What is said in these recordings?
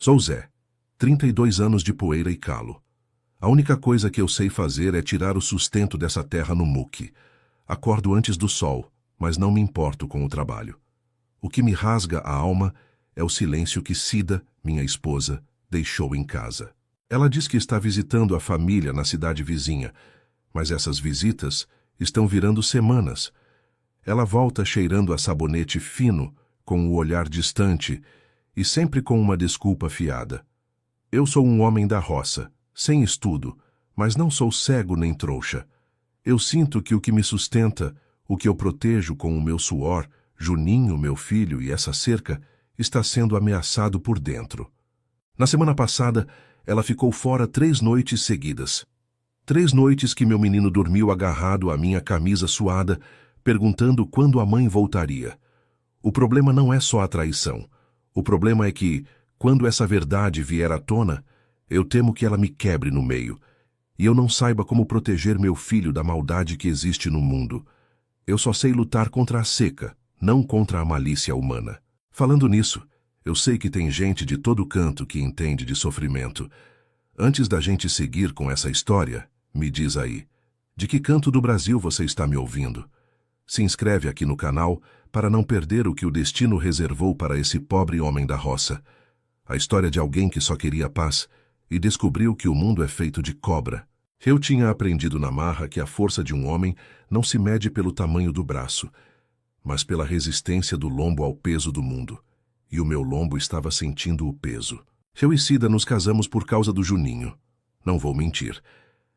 Sou Zé, 32 anos de poeira e calo. A única coisa que eu sei fazer é tirar o sustento dessa terra no muque. Acordo antes do sol, mas não me importo com o trabalho. O que me rasga a alma é o silêncio que Cida, minha esposa, deixou em casa. Ela diz que está visitando a família na cidade vizinha, mas essas visitas estão virando semanas. Ela volta cheirando a sabonete fino, com o olhar distante e sempre com uma desculpa fiada. Eu sou um homem da roça, sem estudo, mas não sou cego nem trouxa. Eu sinto que o que me sustenta, o que eu protejo com o meu suor, Juninho, meu filho, e essa cerca, está sendo ameaçado por dentro. Na semana passada, ela ficou fora 3 noites seguidas. 3 noites que meu menino dormiu agarrado à minha camisa suada, perguntando quando a mãe voltaria. O problema não é só a traição. O problema é que, quando essa verdade vier à tona, eu temo que ela me quebre no meio, e eu não saiba como proteger meu filho da maldade que existe no mundo. Eu só sei lutar contra a seca, não contra a malícia humana. Falando nisso, eu sei que tem gente de todo canto que entende de sofrimento. Antes da gente seguir com essa história, me diz aí, de que canto do Brasil você está me ouvindo? Se inscreve aqui no canal para não perder o que o destino reservou para esse pobre homem da roça. A história de alguém que só queria paz e descobriu que o mundo é feito de cobra. Eu tinha aprendido na marra que a força de um homem não se mede pelo tamanho do braço, mas pela resistência do lombo ao peso do mundo. E o meu lombo estava sentindo o peso. Eu e Cida nos casamos por causa do Juninho. Não vou mentir.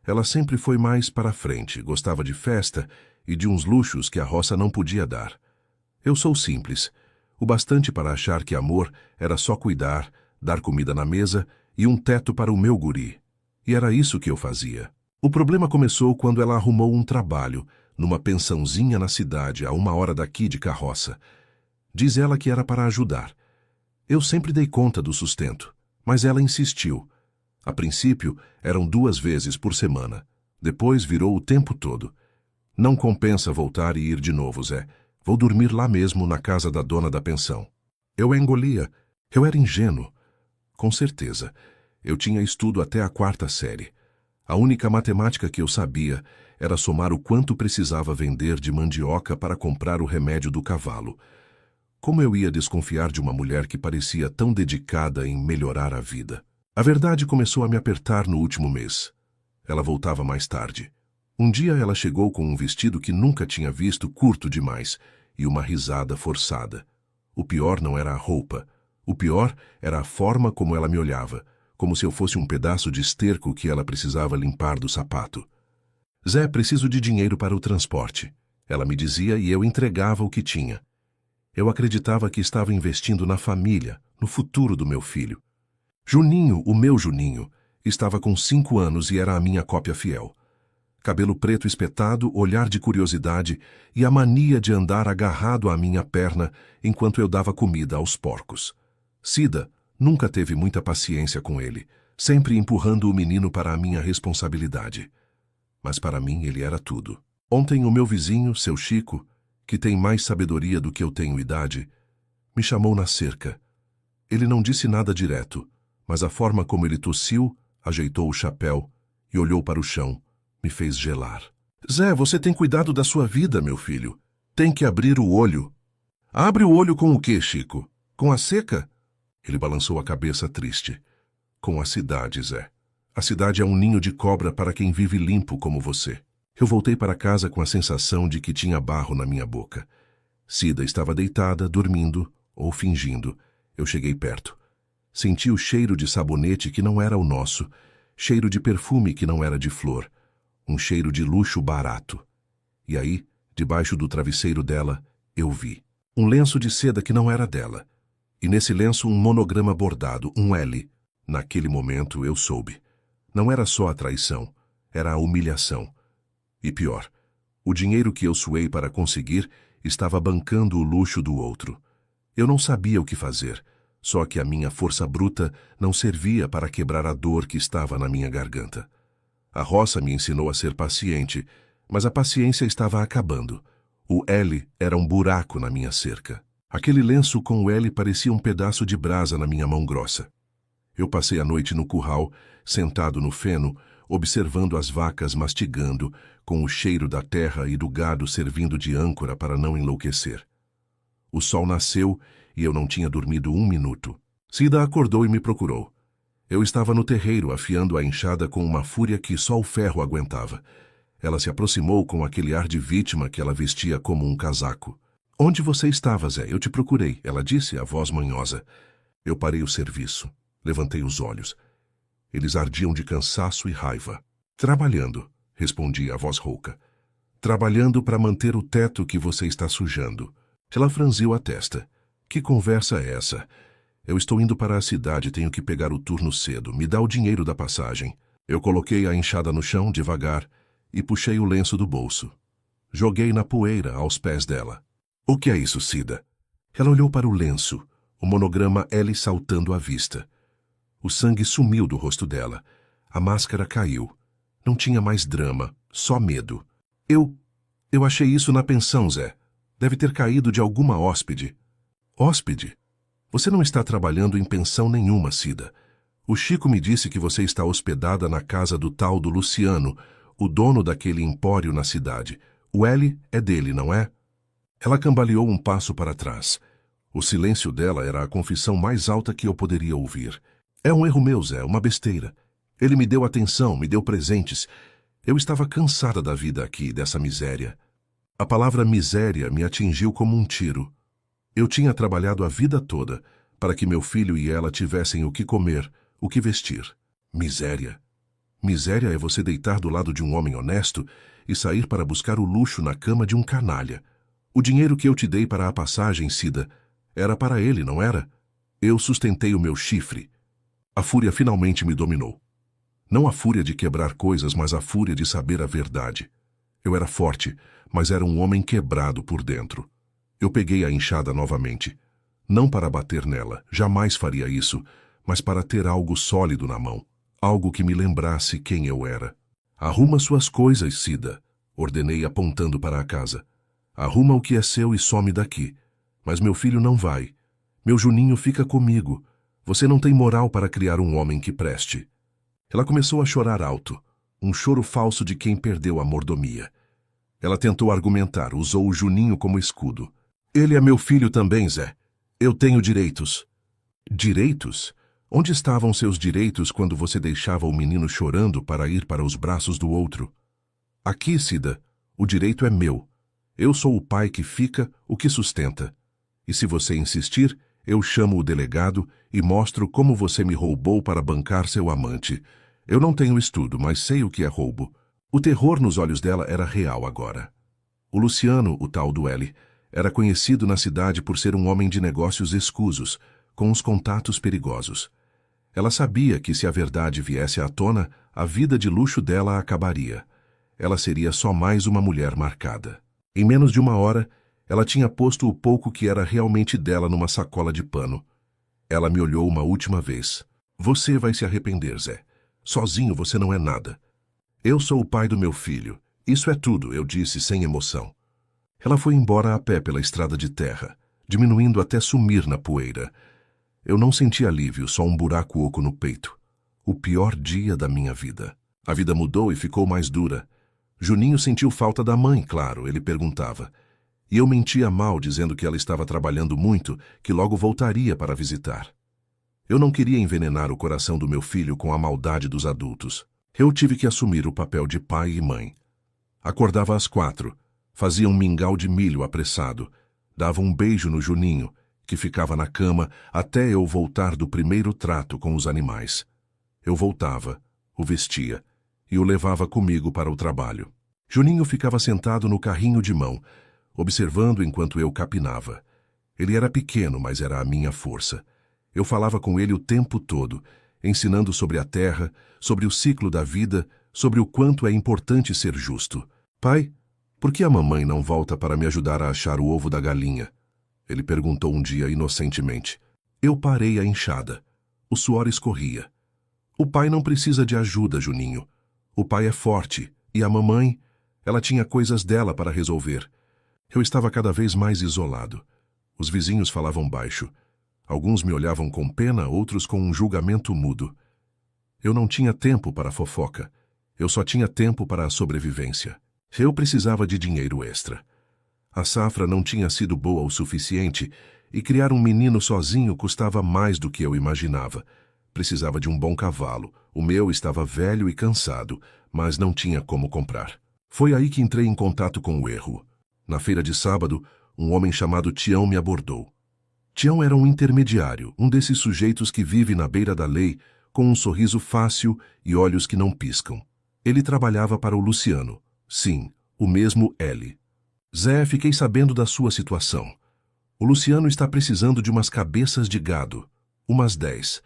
Ela sempre foi mais para frente, gostava de festa e de uns luxos que a roça não podia dar. Eu sou simples, o bastante para achar que amor era só cuidar, dar comida na mesa e um teto para o meu guri. E era isso que eu fazia. O problema começou quando ela arrumou um trabalho, numa pensãozinha na cidade, a 1 hora daqui de carroça. Diz ela que era para ajudar. Eu sempre dei conta do sustento, mas ela insistiu. A princípio, eram 2 vezes por semana. Depois virou o tempo todo. Não compensa voltar e ir de novo, Zé. Vou dormir lá mesmo, na casa da dona da pensão. Eu engolia. Eu era ingênuo. Com certeza. Eu tinha estudo até a 4ª série. A única matemática que eu sabia era somar o quanto precisava vender de mandioca para comprar o remédio do cavalo. Como eu ia desconfiar de uma mulher que parecia tão dedicada em melhorar a vida? A verdade começou a me apertar no último mês. Ela voltava mais tarde. Um dia ela chegou com um vestido que nunca tinha visto, curto demais, e uma risada forçada. O pior não era a roupa. O pior era a forma como ela me olhava, como se eu fosse um pedaço de esterco que ela precisava limpar do sapato. Zé, preciso de dinheiro para o transporte. Ela me dizia e eu entregava o que tinha. Eu acreditava que estava investindo na família, no futuro do meu filho. Juninho, o meu Juninho, estava com 5 anos e era a minha cópia fiel. Cabelo preto espetado, olhar de curiosidade e a mania de andar agarrado à minha perna enquanto eu dava comida aos porcos. Cida nunca teve muita paciência com ele, sempre empurrando o menino para a minha responsabilidade. Mas para mim ele era tudo. Ontem o meu vizinho, seu Chico, que tem mais sabedoria do que eu tenho idade, me chamou na cerca. Ele não disse nada direto, mas a forma como ele tossiu, ajeitou o chapéu e olhou para o chão, me fez gelar. Zé, você tem cuidado da sua vida, meu filho. Tem que abrir o olho. Abre o olho com o quê, Chico? Com a seca? Ele balançou a cabeça triste. Com a cidade, Zé. A cidade é um ninho de cobra para quem vive limpo como você. Eu voltei para casa com a sensação de que tinha barro na minha boca. Cida estava deitada, dormindo, ou fingindo. Eu cheguei perto. Senti o cheiro de sabonete que não era o nosso, cheiro de perfume que não era de flor, um cheiro de luxo barato. E aí, debaixo do travesseiro dela, eu vi um lenço de seda que não era dela. E nesse lenço um monograma bordado, um L. Naquele momento eu soube. Não era só a traição, era a humilhação. E pior, o dinheiro que eu suei para conseguir estava bancando o luxo do outro. Eu não sabia o que fazer, só que a minha força bruta não servia para quebrar a dor que estava na minha garganta. A roça me ensinou a ser paciente, mas a paciência estava acabando. O L era um buraco na minha cerca. Aquele lenço com o L parecia um pedaço de brasa na minha mão grossa. Eu passei a noite no curral, sentado no feno, observando as vacas mastigando, com o cheiro da terra e do gado servindo de âncora para não enlouquecer. O sol nasceu e eu não tinha dormido 1 minuto. Cida acordou e me procurou. Eu estava no terreiro afiando a enxada com uma fúria que só o ferro aguentava. Ela se aproximou com aquele ar de vítima que ela vestia como um casaco. "Onde você estava, Zé? Eu te procurei", ela disse, a voz manhosa. Eu parei o serviço. Levantei os olhos. Eles ardiam de cansaço e raiva. "Trabalhando", respondi a voz rouca. "Trabalhando para manter o teto que você está sujando." Ela franziu a testa. "Que conversa é essa? Eu estou indo para a cidade, tenho que pegar o turno cedo. Me dá o dinheiro da passagem." Eu coloquei a enxada no chão, devagar, e puxei o lenço do bolso. Joguei na poeira aos pés dela. "O que é isso, Cida?" Ela olhou para o lenço, o monograma L saltando à vista. O sangue sumiu do rosto dela. A máscara caiu. Não tinha mais drama, só medo. Eu achei isso na pensão, Zé. Deve ter caído de alguma hóspede." "Hóspede? Você não está trabalhando em pensão nenhuma, Cida. O Chico me disse que você está hospedada na casa do tal do Luciano, o dono daquele empório na cidade. O L é dele, não é?" Ela cambaleou um passo para trás. O silêncio dela era a confissão mais alta que eu poderia ouvir. "É um erro meu, Zé, uma besteira. Ele me deu atenção, me deu presentes. Eu estava cansada da vida aqui, dessa miséria." A palavra miséria me atingiu como um tiro. Eu tinha trabalhado a vida toda para que meu filho e ela tivessem o que comer, o que vestir. Miséria. Miséria é você deitar do lado de um homem honesto e sair para buscar o luxo na cama de um canalha. O dinheiro que eu te dei para a passagem, Cida, era para ele, não era? Eu sustentei o meu chifre. A fúria finalmente me dominou. Não a fúria de quebrar coisas, mas a fúria de saber a verdade. Eu era forte, mas era um homem quebrado por dentro. Eu peguei a enxada novamente. Não para bater nela, jamais faria isso, mas para ter algo sólido na mão. Algo que me lembrasse quem eu era. "Arruma suas coisas, Cida", ordenei apontando para a casa. "Arruma o que é seu e some daqui. Mas meu filho não vai. Meu Juninho fica comigo. Você não tem moral para criar um homem que preste." Ela começou a chorar alto, um choro falso de quem perdeu a mordomia. Ela tentou argumentar, usou o Juninho como escudo. "Ele é meu filho também, Zé. Eu tenho direitos." "Direitos? Onde estavam seus direitos quando você deixava o menino chorando para ir para os braços do outro?" "Aqui, Cida, o direito é meu. Eu sou o pai que fica, o que sustenta. E se você insistir, eu chamo o delegado e mostro como você me roubou para bancar seu amante. Eu não tenho estudo, mas sei o que é roubo." O terror nos olhos dela era real agora. O Luciano, o tal do L, era conhecido na cidade por ser um homem de negócios escusos, com os contatos perigosos. Ela sabia que se a verdade viesse à tona, a vida de luxo dela acabaria. Ela seria só mais uma mulher marcada. Em menos de 1 hora, ela tinha posto o pouco que era realmente dela numa sacola de pano. Ela me olhou uma última vez. "Você vai se arrepender, Zé. Sozinho você não é nada. Eu sou o pai do meu filho. Isso é tudo", eu disse sem emoção. Ela foi embora a pé pela estrada de terra, diminuindo até sumir na poeira. Eu não senti alívio, só um buraco oco no peito. O pior dia da minha vida. A vida mudou e ficou mais dura. Juninho sentiu falta da mãe, claro, ele perguntava. E eu mentia mal, dizendo que ela estava trabalhando muito, que logo voltaria para visitar. Eu não queria envenenar o coração do meu filho com a maldade dos adultos. Eu tive que assumir o papel de pai e mãe. Acordava às 4, fazia um mingau de milho apressado, dava um beijo no Juninho, que ficava na cama até eu voltar do primeiro trato com os animais. Eu voltava, o vestia e o levava comigo para o trabalho. Juninho ficava sentado no carrinho de mão, observando enquanto eu capinava. Ele era pequeno, mas era a minha força. Eu falava com ele o tempo todo, ensinando sobre a terra, sobre o ciclo da vida, sobre o quanto é importante ser justo. "Pai, por que a mamãe não volta para me ajudar a achar o ovo da galinha?" Ele perguntou um dia inocentemente. Eu parei a enxada. O suor escorria. "O pai não precisa de ajuda, Juninho. O pai é forte, e a mamãe, ela tinha coisas dela para resolver." Eu estava cada vez mais isolado. Os vizinhos falavam baixo. Alguns me olhavam com pena, outros com um julgamento mudo. Eu não tinha tempo para a fofoca. Eu só tinha tempo para a sobrevivência. Eu precisava de dinheiro extra. A safra não tinha sido boa o suficiente e criar um menino sozinho custava mais do que eu imaginava. Precisava de um bom cavalo. O meu estava velho e cansado, mas não tinha como comprar. Foi aí que entrei em contato com o erro. Na feira de sábado, um homem chamado Tião me abordou. Tião era um intermediário, um desses sujeitos que vive na beira da lei, com um sorriso fácil e olhos que não piscam. Ele trabalhava para o Luciano. Sim, o mesmo L. Zé, fiquei sabendo da sua situação. O Luciano está precisando de umas cabeças de gado. Umas 10.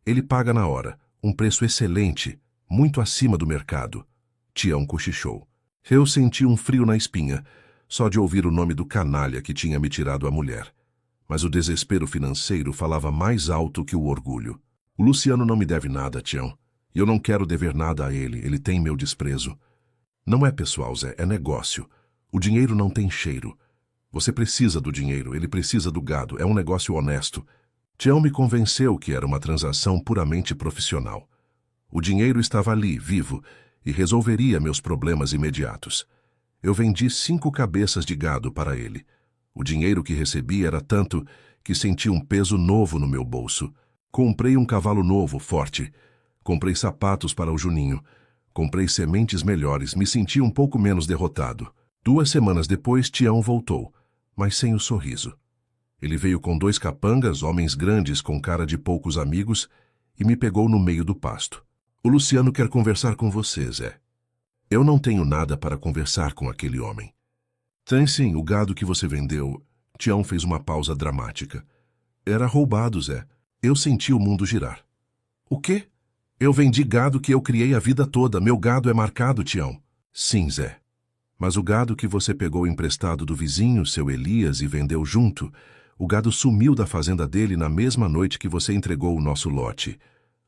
Ele paga na hora, um preço excelente, muito acima do mercado. Tião cochichou. Eu senti um frio na espinha, só de ouvir o nome do canalha que tinha me tirado a mulher. Mas o desespero financeiro falava mais alto que o orgulho. O Luciano não me deve nada, Tião. E eu não quero dever nada a ele, ele tem meu desprezo. Não é pessoal, Zé, é negócio. O dinheiro não tem cheiro. Você precisa do dinheiro, ele precisa do gado, é um negócio honesto. Tião me convenceu que era uma transação puramente profissional. O dinheiro estava ali, vivo, e resolveria meus problemas imediatos. Eu vendi 5 cabeças de gado para ele. O dinheiro que recebi era tanto que senti um peso novo no meu bolso. Comprei um cavalo novo, forte. Comprei sapatos para o Juninho. Comprei sementes melhores, me senti um pouco menos derrotado. 2 semanas depois, Tião voltou, mas sem o sorriso. Ele veio com 2 capangas, homens grandes com cara de poucos amigos, e me pegou no meio do pasto. O Luciano quer conversar com você, Zé. Eu não tenho nada para conversar com aquele homem. Tem sim, o gado que você vendeu. Tião fez uma pausa dramática. Era roubado, Zé. Eu senti o mundo girar. O quê? Eu vendi gado que eu criei a vida toda. Meu gado é marcado, Tião. Sim, Zé. Mas o gado que você pegou emprestado do vizinho, seu Elias, e vendeu junto, o gado sumiu da fazenda dele na mesma noite que você entregou o nosso lote.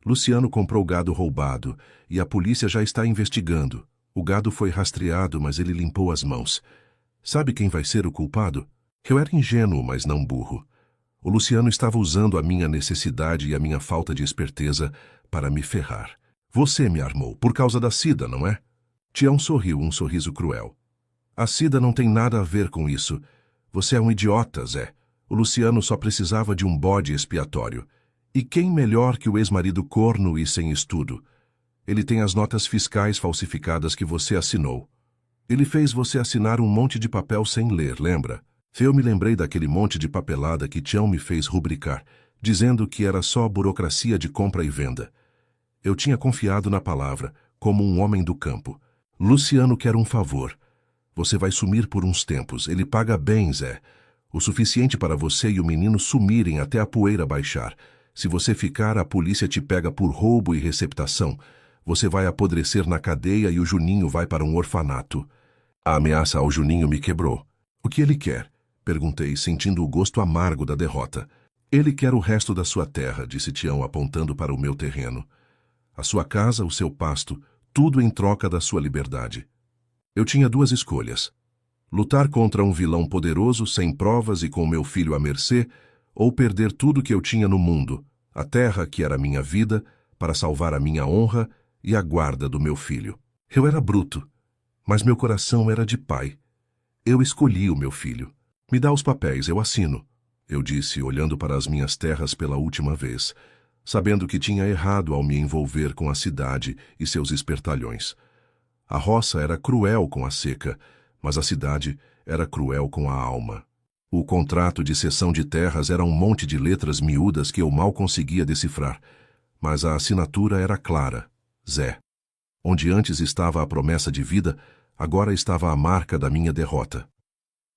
Luciano comprou gado roubado e a polícia já está investigando. O gado foi rastreado, mas ele limpou as mãos. Sabe quem vai ser o culpado? Eu era ingênuo, mas não burro. O Luciano estava usando a minha necessidade e a minha falta de esperteza para me ferrar. Você me armou, por causa da Cida, não é? Tião sorriu, um sorriso cruel. A Cida não tem nada a ver com isso. Você é um idiota, Zé. O Luciano só precisava de um bode expiatório. E quem melhor que o ex-marido corno e sem estudo? Ele tem as notas fiscais falsificadas que você assinou. Ele fez você assinar um monte de papel sem ler, lembra? Eu me lembrei daquele monte de papelada que Tião me fez rubricar, dizendo que era só burocracia de compra e venda. Eu tinha confiado na palavra, como um homem do campo. Luciano quer um favor. Você vai sumir por uns tempos. Ele paga bem, Zé. O suficiente para você e o menino sumirem até a poeira baixar. Se você ficar, a polícia te pega por roubo e receptação. Você vai apodrecer na cadeia e o Juninho vai para um orfanato. A ameaça ao Juninho me quebrou. O que ele quer? Perguntei, sentindo o gosto amargo da derrota. Ele quer o resto da sua terra, disse Tião, apontando para o meu terreno. A sua casa, o seu pasto, tudo em troca da sua liberdade. Eu tinha 2 escolhas. Lutar contra um vilão poderoso, sem provas e com meu filho à mercê, ou perder tudo que eu tinha no mundo, a terra que era minha vida, para salvar a minha honra e a guarda do meu filho. Eu era bruto, mas meu coração era de pai. Eu escolhi o meu filho. Me dá os papéis, eu assino, eu disse, olhando para as minhas terras pela última vez, sabendo que tinha errado ao me envolver com a cidade e seus espertalhões. A roça era cruel com a seca, mas a cidade era cruel com a alma. O contrato de cessão de terras era um monte de letras miúdas que eu mal conseguia decifrar, mas a assinatura era clara, Zé. Onde antes estava a promessa de vida, agora estava a marca da minha derrota.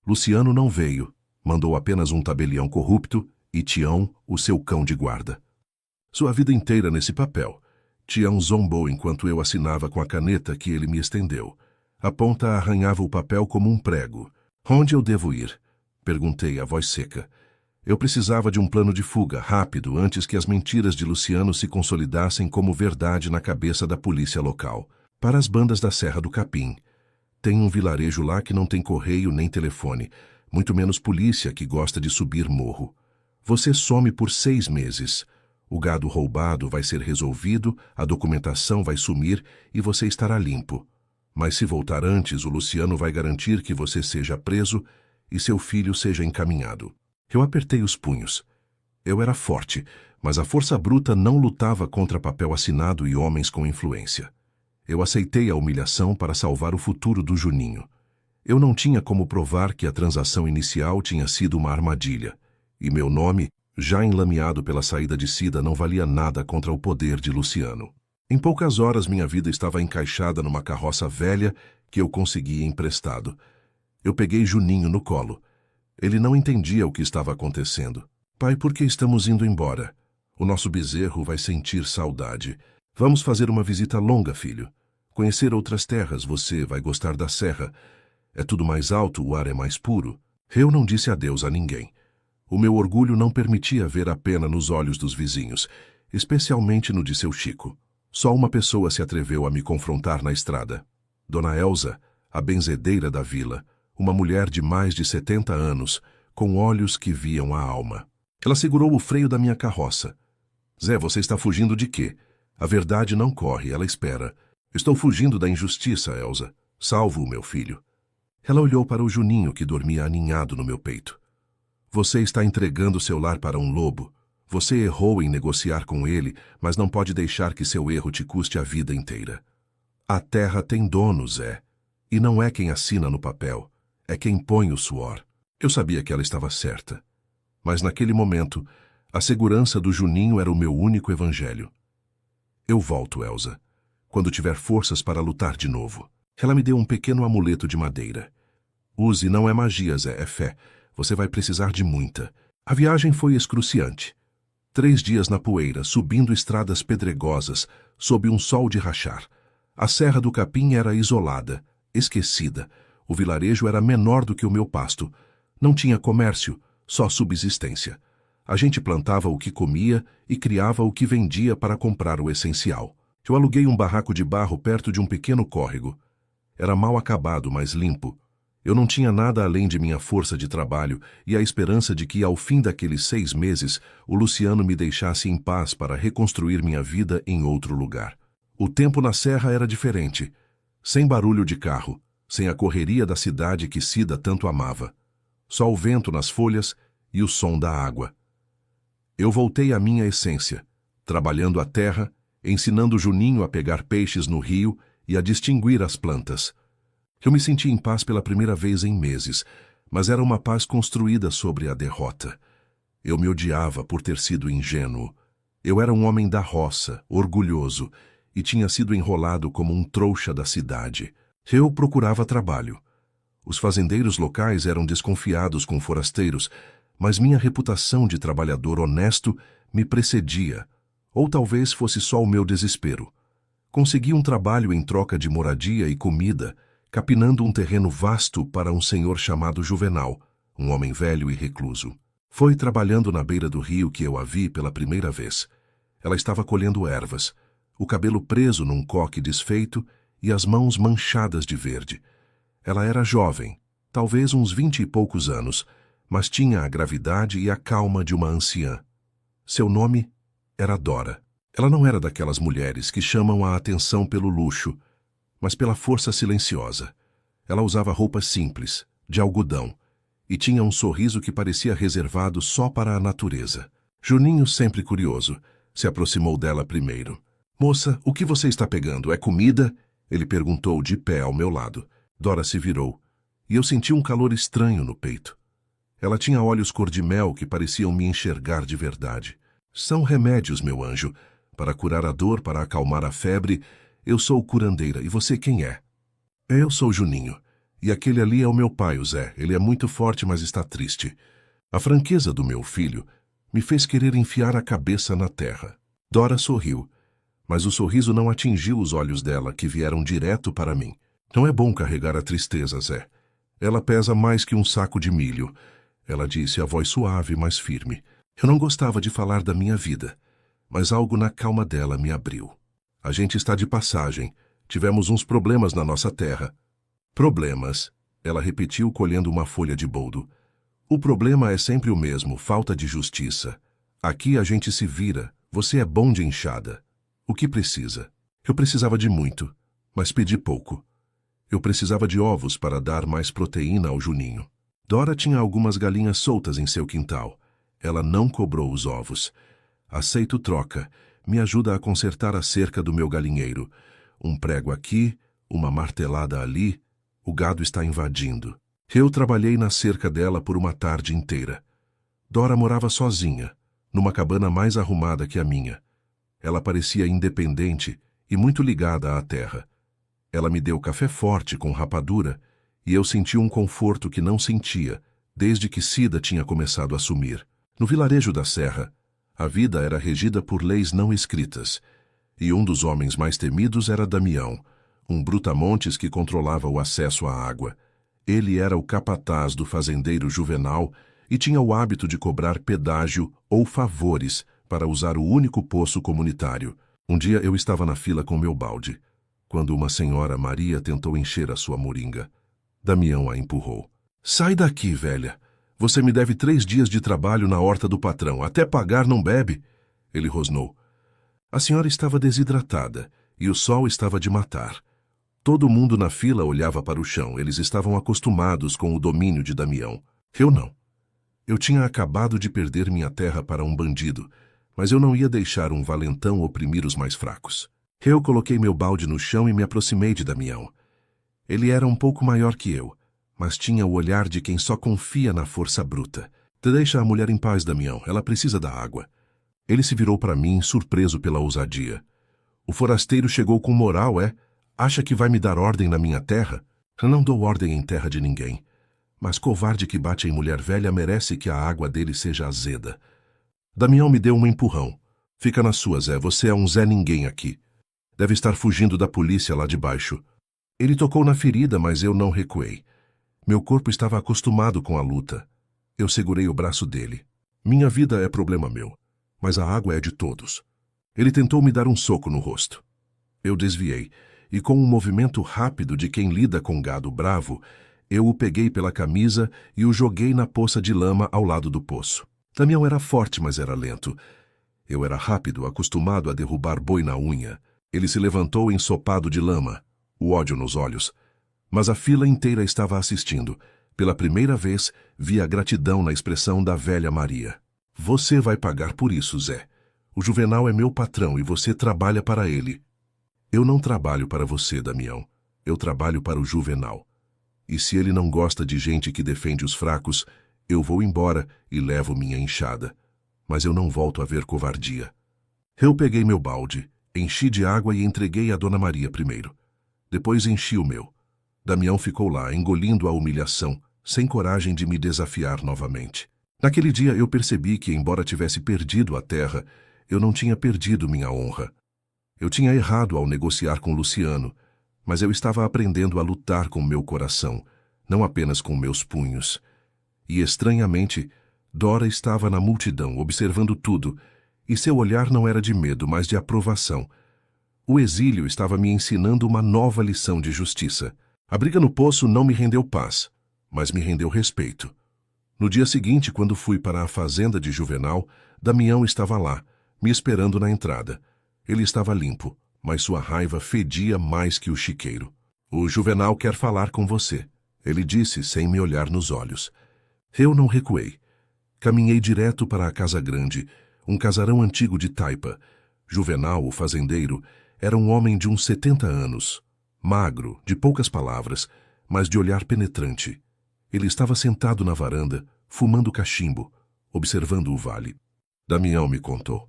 Luciano não veio, mandou apenas um tabelião corrupto e Tião, o seu cão de guarda. Sua vida inteira nesse papel. Tião zombou enquanto eu assinava com a caneta que ele me estendeu. A ponta arranhava o papel como um prego. Onde eu devo ir? Perguntei, a voz seca. Eu precisava de um plano de fuga, rápido, antes que as mentiras de Luciano se consolidassem como verdade na cabeça da polícia local. Para as bandas da Serra do Capim. Tem um vilarejo lá que não tem correio nem telefone, muito menos polícia que gosta de subir morro. Você some por 6 meses. O gado roubado vai ser resolvido, a documentação vai sumir e você estará limpo. Mas se voltar antes, o Luciano vai garantir que você seja preso e seu filho seja encaminhado. Eu apertei os punhos. Eu era forte, mas a força bruta não lutava contra papel assinado e homens com influência. Eu aceitei a humilhação para salvar o futuro do Juninho. Eu não tinha como provar que a transação inicial tinha sido uma armadilha, e meu nome, já enlameado pela saída de Cida, não valia nada contra o poder de Luciano. Em poucas horas minha vida estava encaixada numa carroça velha que eu conseguia emprestado. Eu peguei Juninho no colo. Ele não entendia o que estava acontecendo. Pai, por que estamos indo embora? O nosso bezerro vai sentir saudade. Vamos fazer uma visita longa, filho. Conhecer outras terras, você vai gostar da serra. É tudo mais alto, o ar é mais puro. Eu não disse adeus a ninguém. O meu orgulho não permitia ver a pena nos olhos dos vizinhos, especialmente no de seu Chico. Só uma pessoa se atreveu a me confrontar na estrada. Dona Elza, a benzedeira da vila, uma mulher de mais de 70 anos, com olhos que viam a alma. Ela segurou o freio da minha carroça. Zé, você está fugindo de quê? A verdade não corre, ela espera. Estou fugindo da injustiça, Elza. Salvo o meu filho. Ela olhou para o Juninho que dormia aninhado no meu peito. Você está entregando seu lar para um lobo. Você errou em negociar com ele, mas não pode deixar que seu erro te custe a vida inteira. A terra tem dono, Zé. E não é quem assina no papel, é quem põe o suor. Eu sabia que ela estava certa. Mas naquele momento, a segurança do Juninho era o meu único evangelho. Eu volto, Elza, quando tiver forças para lutar de novo. Ela me deu um pequeno amuleto de madeira. Use, não é magia, Zé, é fé. Você vai precisar de muita. A viagem foi excruciante. 3 dias na poeira, subindo estradas pedregosas, sob um sol de rachar. A Serra do Capim era isolada, esquecida. O vilarejo era menor do que o meu pasto. Não tinha comércio, só subsistência. A gente plantava o que comia e criava o que vendia para comprar o essencial. Eu aluguei um barraco de barro perto de um pequeno córrego. Era mal acabado, mas limpo. Eu não tinha nada além de minha força de trabalho e a esperança de que, ao fim daqueles 6 meses, o Luciano me deixasse em paz para reconstruir minha vida em outro lugar. O tempo na serra era diferente. Sem barulho de carro, sem a correria da cidade que Cida tanto amava. Só o vento nas folhas e o som da água. Eu voltei à minha essência, trabalhando a terra, ensinando Juninho a pegar peixes no rio e a distinguir as plantas. Eu me senti em paz pela primeira vez em meses, mas era uma paz construída sobre a derrota. Eu me odiava por ter sido ingênuo. Eu era um homem da roça, orgulhoso, e tinha sido enrolado como um trouxa da cidade. Eu procurava trabalho. Os fazendeiros locais eram desconfiados com forasteiros, mas minha reputação de trabalhador honesto me precedia, ou talvez fosse só o meu desespero. Consegui um trabalho em troca de moradia e comida, capinando um terreno vasto para um senhor chamado Juvenal, um homem velho e recluso. Foi trabalhando na beira do rio que eu a vi pela primeira vez. Ela estava colhendo ervas, o cabelo preso num coque desfeito e as mãos manchadas de verde. Ela era jovem, talvez uns 20 e poucos anos, mas tinha a gravidade e a calma de uma anciã. Seu nome era Dora. Ela não era daquelas mulheres que chamam a atenção pelo luxo, mas pela força silenciosa. Ela usava roupas simples, de algodão, e tinha um sorriso que parecia reservado só para a natureza. Juninho, sempre curioso, se aproximou dela primeiro. Moça, o que você está pegando? É comida? Ele perguntou de pé ao meu lado. Dora se virou, e eu senti um calor estranho no peito. Ela tinha olhos cor-de-mel que pareciam me enxergar de verdade. São remédios, meu anjo. Para curar a dor, para acalmar a febre. Eu sou curandeira, e você quem é? Eu sou Juninho, e aquele ali é o meu pai, o Zé. Ele é muito forte, mas está triste. A franqueza do meu filho me fez querer enfiar a cabeça na terra. Dora sorriu, mas o sorriso não atingiu os olhos dela, que vieram direto para mim. Não é bom carregar a tristeza, Zé. Ela pesa mais que um saco de milho. Ela disse, a voz suave, mas firme. Eu não gostava de falar da minha vida, mas algo na calma dela me abriu. A gente está de passagem. Tivemos uns problemas na nossa terra. Problemas, ela repetiu colhendo uma folha de boldo. O problema é sempre o mesmo, falta de justiça. Aqui a gente se vira, você é bom de enxada. O que precisa? Eu precisava de muito, mas pedi pouco. Eu precisava de ovos para dar mais proteína ao Juninho. Dora tinha algumas galinhas soltas em seu quintal. Ela não cobrou os ovos. Aceito troca. Me ajuda a consertar a cerca do meu galinheiro. Um prego aqui, uma martelada ali. O gado está invadindo. Eu trabalhei na cerca dela por uma tarde inteira. Dora morava sozinha, numa cabana mais arrumada que a minha. Ela parecia independente e muito ligada à terra. Ela me deu café forte com rapadura e eu senti um conforto que não sentia desde que Cida tinha começado a sumir. No vilarejo da Serra, a vida era regida por leis não escritas, e um dos homens mais temidos era Damião, um brutamontes que controlava o acesso à água. Ele era o capataz do fazendeiro Juvenal e tinha o hábito de cobrar pedágio ou favores para usar o único poço comunitário. Um dia eu estava na fila com meu balde, quando uma senhora Maria tentou encher a sua moringa. Damião a empurrou. Sai daqui, velha. Você me deve 3 dias de trabalho na horta do patrão. Até pagar não bebe. Ele rosnou. A senhora estava desidratada e o sol estava de matar. Todo mundo na fila olhava para o chão. Eles estavam acostumados com o domínio de Damião. Eu não. Eu tinha acabado de perder minha terra para um bandido, mas eu não ia deixar um valentão oprimir os mais fracos. Eu coloquei meu balde no chão e me aproximei de Damião. Ele era um pouco maior que eu, mas tinha o olhar de quem só confia na força bruta. Deixa a mulher em paz, Damião. Ela precisa da água. Ele se virou para mim, surpreso pela ousadia. O forasteiro chegou com moral, é? Acha que vai me dar ordem na minha terra? Eu não dou ordem em terra de ninguém. Mas covarde que bate em mulher velha merece que a água dele seja azeda. Damião me deu um empurrão. Fica na sua, Zé. Você é um Zé Ninguém aqui. Deve estar fugindo da polícia lá de baixo. Ele tocou na ferida, mas eu não recuei. Meu corpo estava acostumado com a luta. Eu segurei o braço dele. Minha vida é problema meu, mas a água é de todos. Ele tentou me dar um soco no rosto. Eu desviei, e com um movimento rápido de quem lida com gado bravo, eu o peguei pela camisa e o joguei na poça de lama ao lado do poço. Damião era forte, mas era lento. Eu era rápido, acostumado a derrubar boi na unha. Ele se levantou ensopado de lama, o ódio nos olhos. Mas a fila inteira estava assistindo. Pela primeira vez, vi a gratidão na expressão da velha Maria. Você vai pagar por isso, Zé. O Juvenal é meu patrão e você trabalha para ele. Eu não trabalho para você, Damião. Eu trabalho para o Juvenal. E se ele não gosta de gente que defende os fracos, eu vou embora e levo minha enxada. Mas eu não volto a ver covardia. Eu peguei meu balde, enchi de água e entreguei a Dona Maria primeiro. Depois enchi o meu. Damião ficou lá, engolindo a humilhação, sem coragem de me desafiar novamente. Naquele dia eu percebi que, embora tivesse perdido a terra, eu não tinha perdido minha honra. Eu tinha errado ao negociar com Luciano, mas eu estava aprendendo a lutar com meu coração, não apenas com meus punhos. E, estranhamente, Dora estava na multidão, observando tudo, e seu olhar não era de medo, mas de aprovação. O exílio estava me ensinando uma nova lição de justiça. A briga no poço não me rendeu paz, mas me rendeu respeito. No dia seguinte, quando fui para a fazenda de Juvenal, Damião estava lá, me esperando na entrada. Ele estava limpo, mas sua raiva fedia mais que o chiqueiro. O Juvenal quer falar com você, ele disse sem me olhar nos olhos. Eu não recuei. Caminhei direto para a casa grande, um casarão antigo de taipa. Juvenal, o fazendeiro, era um homem de uns 70 anos, magro, de poucas palavras, mas de olhar penetrante. Ele estava sentado na varanda, fumando cachimbo, observando o vale. Damião me contou.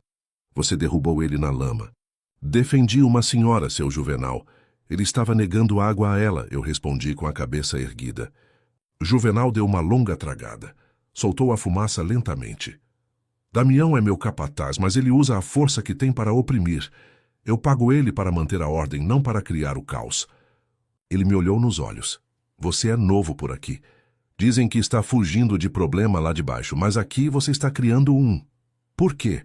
Você derrubou ele na lama. Defendi uma senhora, seu Juvenal. Ele estava negando água a ela, eu respondi com a cabeça erguida. Juvenal deu uma longa tragada. Soltou a fumaça lentamente. Damião é meu capataz, mas ele usa a força que tem para oprimir. Eu pago ele para manter a ordem, não para criar o caos. Ele me olhou nos olhos. Você é novo por aqui. Dizem que está fugindo de problema lá de baixo, mas aqui você está criando um. Por quê?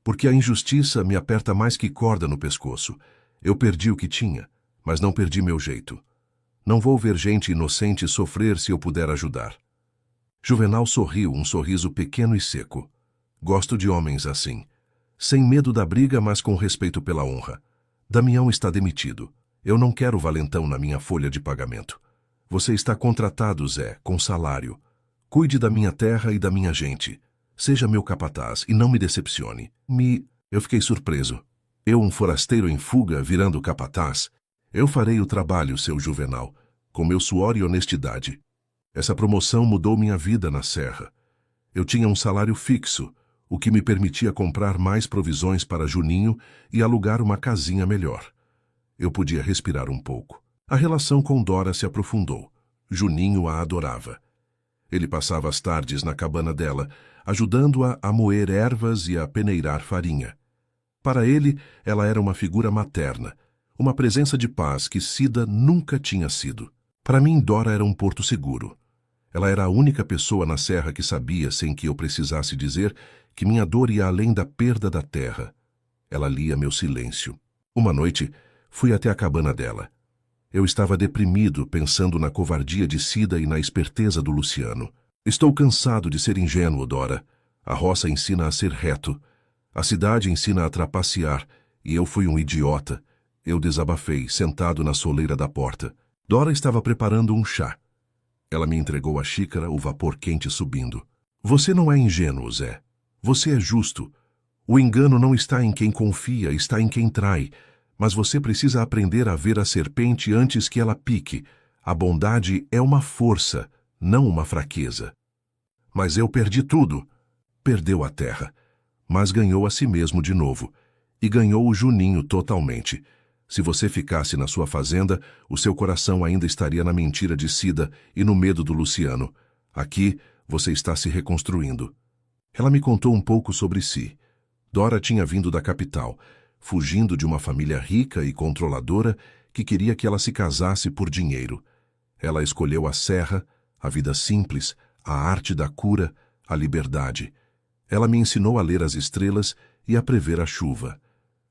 Porque a injustiça me aperta mais que corda no pescoço. Eu perdi o que tinha, mas não perdi meu jeito. Não vou ver gente inocente sofrer se eu puder ajudar. Juvenal sorriu, um sorriso pequeno e seco. Gosto de homens assim. Sem medo da briga, mas com respeito pela honra. Damião está demitido. Eu não quero valentão na minha folha de pagamento. Você está contratado, Zé, com salário. Cuide da minha terra e da minha gente. Seja meu capataz e não me decepcione. Eu fiquei surpreso. Eu, um forasteiro em fuga, virando capataz? Eu farei o trabalho, seu Juvenal, com meu suor e honestidade. Essa promoção mudou minha vida na serra. Eu tinha um salário fixo, o que me permitia comprar mais provisões para Juninho e alugar uma casinha melhor. Eu podia respirar um pouco. A relação com Dora se aprofundou. Juninho a adorava. Ele passava as tardes na cabana dela, ajudando-a a moer ervas e a peneirar farinha. Para ele, ela era uma figura materna, uma presença de paz que Cida nunca tinha sido. Para mim, Dora era um porto seguro. Ela era a única pessoa na serra que sabia, sem que eu precisasse dizer, que minha dor ia além da perda da terra. Ela lia meu silêncio. Uma noite, fui até a cabana dela. Eu estava deprimido, pensando na covardia de Cida e na esperteza do Luciano. Estou cansado de ser ingênuo, Dora. A roça ensina a ser reto. A cidade ensina a trapacear, e eu fui um idiota. Eu desabafei, sentado na soleira da porta. Dora estava preparando um chá. Ela me entregou a xícara, o vapor quente subindo. Você não é ingênuo, Zé. Você é justo. O engano não está em quem confia, está em quem trai. Mas você precisa aprender a ver a serpente antes que ela pique. A bondade é uma força, não uma fraqueza. Mas eu perdi tudo. Perdeu a terra. Mas ganhou a si mesmo de novo. E ganhou o Juninho totalmente. Se você ficasse na sua fazenda, o seu coração ainda estaria na mentira de Cida e no medo do Luciano. Aqui, você está se reconstruindo. Ela me contou um pouco sobre si. Dora tinha vindo da capital, fugindo de uma família rica e controladora que queria que ela se casasse por dinheiro. Ela escolheu a serra, a vida simples, a arte da cura, a liberdade. Ela me ensinou a ler as estrelas e a prever a chuva.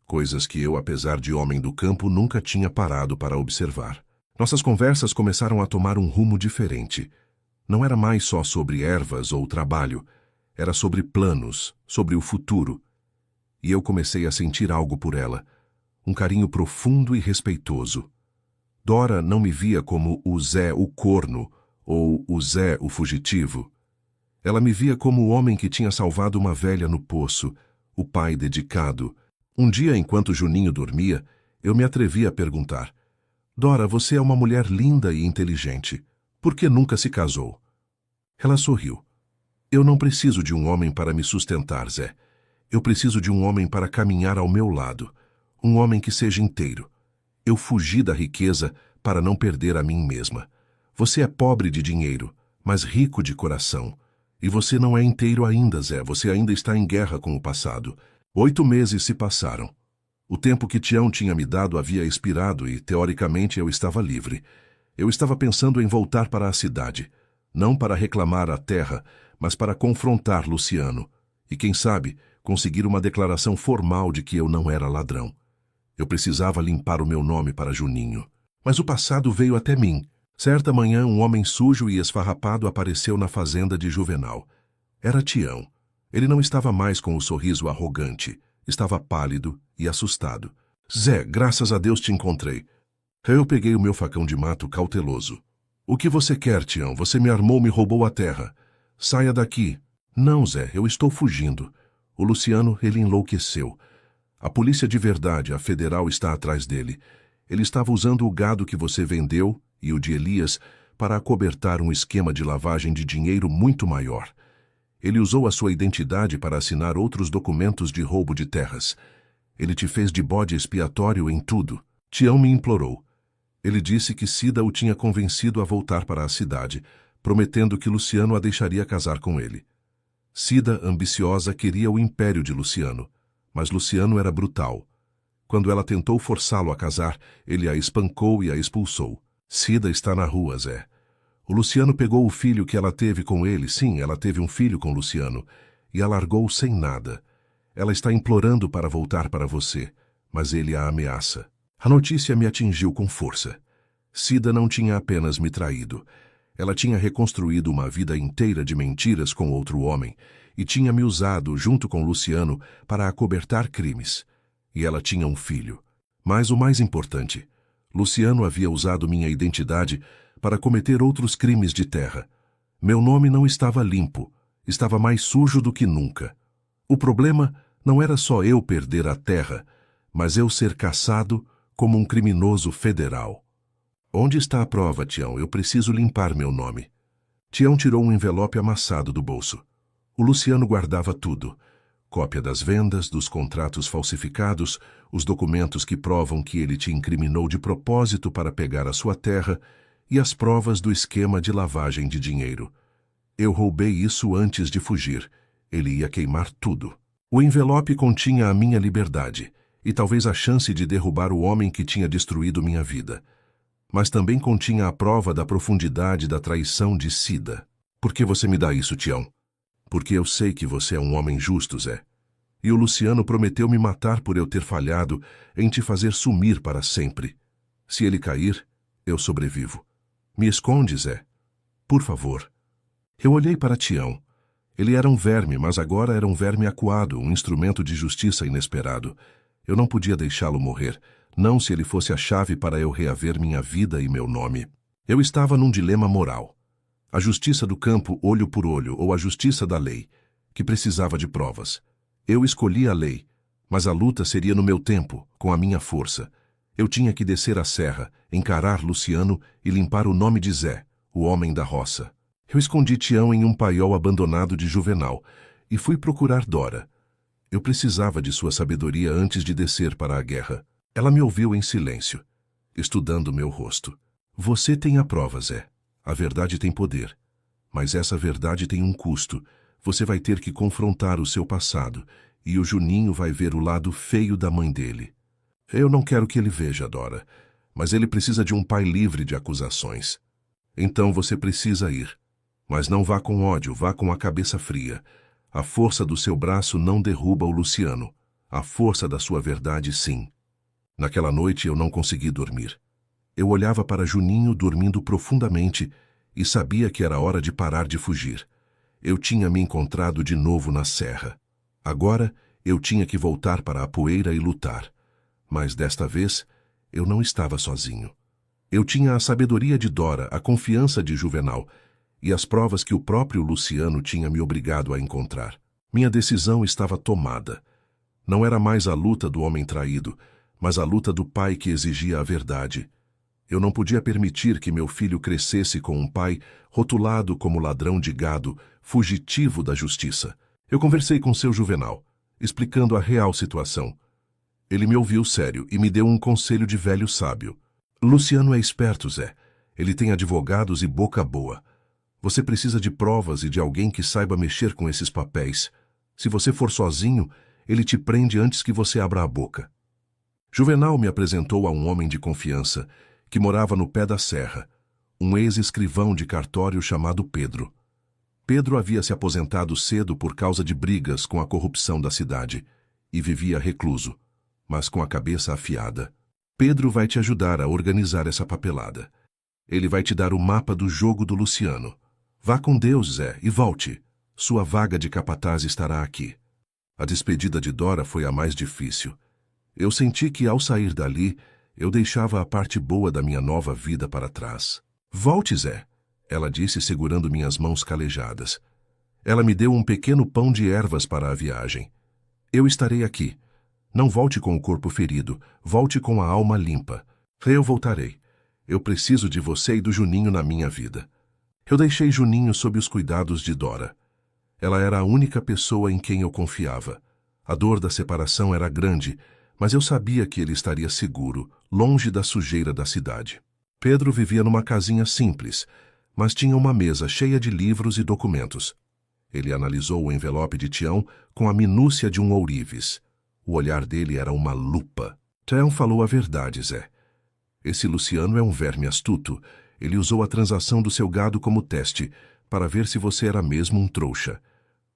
Coisas que eu, apesar de homem do campo, nunca tinha parado para observar. Nossas conversas começaram a tomar um rumo diferente. Não era mais só sobre ervas ou trabalho. Era sobre planos, sobre o futuro. E eu comecei a sentir algo por ela. Um carinho profundo e respeitoso. Dora não me via como o Zé o corno ou o Zé o fugitivo. Ela me via como o homem que tinha salvado uma velha no poço, o pai dedicado. Um dia, enquanto Juninho dormia, eu me atrevi a perguntar: Dora, você é uma mulher linda e inteligente. Por que nunca se casou? Ela sorriu. Eu não preciso de um homem para me sustentar, Zé. Eu preciso de um homem para caminhar ao meu lado. Um homem que seja inteiro. Eu fugi da riqueza para não perder a mim mesma. Você é pobre de dinheiro, mas rico de coração. E você não é inteiro ainda, Zé. Você ainda está em guerra com o passado. 8 meses se passaram. O tempo que Tião tinha me dado havia expirado e, teoricamente, eu estava livre. Eu estava pensando em voltar para a cidade, não para reclamar a terra, mas para confrontar Luciano. E, quem sabe, conseguir uma declaração formal de que eu não era ladrão. Eu precisava limpar o meu nome para Juninho. Mas o passado veio até mim. Certa manhã, um homem sujo e esfarrapado apareceu na fazenda de Juvenal. Era Tião. Ele não estava mais com o sorriso arrogante. Estava pálido e assustado. Zé, graças a Deus te encontrei. Eu peguei o meu facão de mato cauteloso. O que você quer, Tião? Você me armou, me roubou a terra. Saia daqui. Não, Zé, eu estou fugindo. O Luciano, ele enlouqueceu. A polícia de verdade, a federal, está atrás dele. Ele estava usando o gado que você vendeu e o de Elias para acobertar um esquema de lavagem de dinheiro muito maior. Ele usou a sua identidade para assinar outros documentos de roubo de terras. Ele te fez de bode expiatório em tudo. Tião me implorou. Ele disse que Cida o tinha convencido a voltar para a cidade, prometendo que Luciano a deixaria casar com ele. Cida, ambiciosa, queria o império de Luciano, mas Luciano era brutal. Quando ela tentou forçá-lo a casar, ele a espancou e a expulsou. Cida está na rua, Zé. O Luciano pegou o filho que ela teve com ele, sim, ela teve um filho com Luciano, e a largou sem nada. Ela está implorando para voltar para você, mas ele a ameaça. A notícia me atingiu com força. Cida não tinha apenas me traído. Ela tinha reconstruído uma vida inteira de mentiras com outro homem e tinha me usado, junto com Luciano, para acobertar crimes. E ela tinha um filho. Mas o mais importante, Luciano havia usado minha identidade para cometer outros crimes de terra. Meu nome não estava limpo, estava mais sujo do que nunca. O problema não era só eu perder a terra, mas eu ser caçado como um criminoso federal. Onde está a prova, Tião? Eu preciso limpar meu nome. Tião tirou um envelope amassado do bolso. O Luciano guardava tudo. Cópia das vendas, dos contratos falsificados, os documentos que provam que ele te incriminou de propósito para pegar a sua terra e as provas do esquema de lavagem de dinheiro. Eu roubei isso antes de fugir. Ele ia queimar tudo. O envelope continha a minha liberdade e talvez a chance de derrubar o homem que tinha destruído minha vida. Mas também continha a prova da profundidade da traição de Cida. Por que você me dá isso, Tião? Porque eu sei que você é um homem justo, Zé. E o Luciano prometeu me matar por eu ter falhado em te fazer sumir para sempre. Se ele cair, eu sobrevivo. Me esconde, Zé. Por favor. Eu olhei para Tião. Ele era um verme, mas agora era um verme acuado, um instrumento de justiça inesperado. Eu não podia deixá-lo morrer, não se ele fosse a chave para eu reaver minha vida e meu nome. Eu estava num dilema moral. A justiça do campo olho por olho ou a justiça da lei, que precisava de provas. Eu escolhi a lei, mas a luta seria no meu tempo, com a minha força. Eu tinha que descer a serra, encarar Luciano e limpar o nome de Zé, o homem da roça. Eu escondi Tião em um paiol abandonado de Juvenal e fui procurar Dora. Eu precisava de sua sabedoria antes de descer para a guerra. Ela me ouviu em silêncio, estudando meu rosto. Você tem a prova, Zé. A verdade tem poder. Mas essa verdade tem um custo. Você vai ter que confrontar o seu passado, e o Juninho vai ver o lado feio da mãe dele. Eu não quero que ele veja, Dora, mas ele precisa de um pai livre de acusações. Então você precisa ir. Mas não vá com ódio, vá com a cabeça fria. A força do seu braço não derruba o Luciano. A força da sua verdade, sim. Naquela noite eu não consegui dormir. Eu olhava para Juninho dormindo profundamente e sabia que era hora de parar de fugir. Eu tinha me encontrado de novo na serra. Agora eu tinha que voltar para a poeira e lutar. Mas desta vez eu não estava sozinho. Eu tinha a sabedoria de Dora, a confiança de Juvenal e as provas que o próprio Luciano tinha me obrigado a encontrar. Minha decisão estava tomada. Não era mais a luta do homem traído, mas a luta do pai que exigia a verdade. Eu não podia permitir que meu filho crescesse com um pai rotulado como ladrão de gado, fugitivo da justiça. Eu conversei com seu Juvenal, explicando a real situação. Ele me ouviu sério e me deu um conselho de velho sábio. Luciano é esperto, Zé. Ele tem advogados e boca boa. Você precisa de provas e de alguém que saiba mexer com esses papéis. Se você for sozinho, ele te prende antes que você abra a boca. Juvenal me apresentou a um homem de confiança que morava no pé da serra, um ex-escrivão de cartório chamado Pedro. Pedro havia se aposentado cedo por causa de brigas com a corrupção da cidade e vivia recluso, mas com a cabeça afiada. Pedro vai te ajudar a organizar essa papelada. Ele vai te dar o mapa do jogo do Luciano. Vá com Deus, Zé, e volte. Sua vaga de capataz estará aqui. A despedida de Dora foi a mais difícil. Eu senti que, ao sair dali, eu deixava a parte boa da minha nova vida para trás. Volte, Zé, ela disse segurando minhas mãos calejadas. Ela me deu um pequeno pão de ervas para a viagem. Eu estarei aqui. Não volte com o corpo ferido, volte com a alma limpa. Eu voltarei. Eu preciso de você e do Juninho na minha vida. Eu deixei Juninho sob os cuidados de Dora. Ela era a única pessoa em quem eu confiava. A dor da separação era grande, mas eu sabia que ele estaria seguro, longe da sujeira da cidade. Pedro vivia numa casinha simples, mas tinha uma mesa cheia de livros e documentos. Ele analisou o envelope de Tião com a minúcia de um ourives. O olhar dele era uma lupa. Tião falou a verdade, Zé. Esse Luciano é um verme astuto. Ele usou a transação do seu gado como teste, para ver se você era mesmo um trouxa.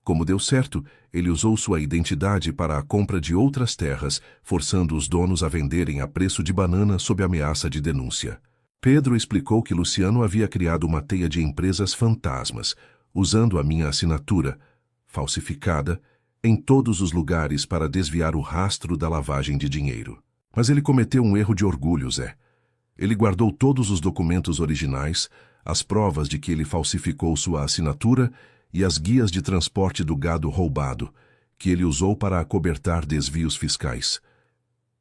Como deu certo, ele usou sua identidade para a compra de outras terras, forçando os donos a venderem a preço de banana sob ameaça de denúncia. Pedro explicou que Luciano havia criado uma teia de empresas fantasmas, usando a minha assinatura, falsificada, em todos os lugares para desviar o rastro da lavagem de dinheiro. Mas ele cometeu um erro de orgulho, Zé. Ele guardou todos os documentos originais, as provas de que ele falsificou sua assinatura e as guias de transporte do gado roubado, que ele usou para acobertar desvios fiscais.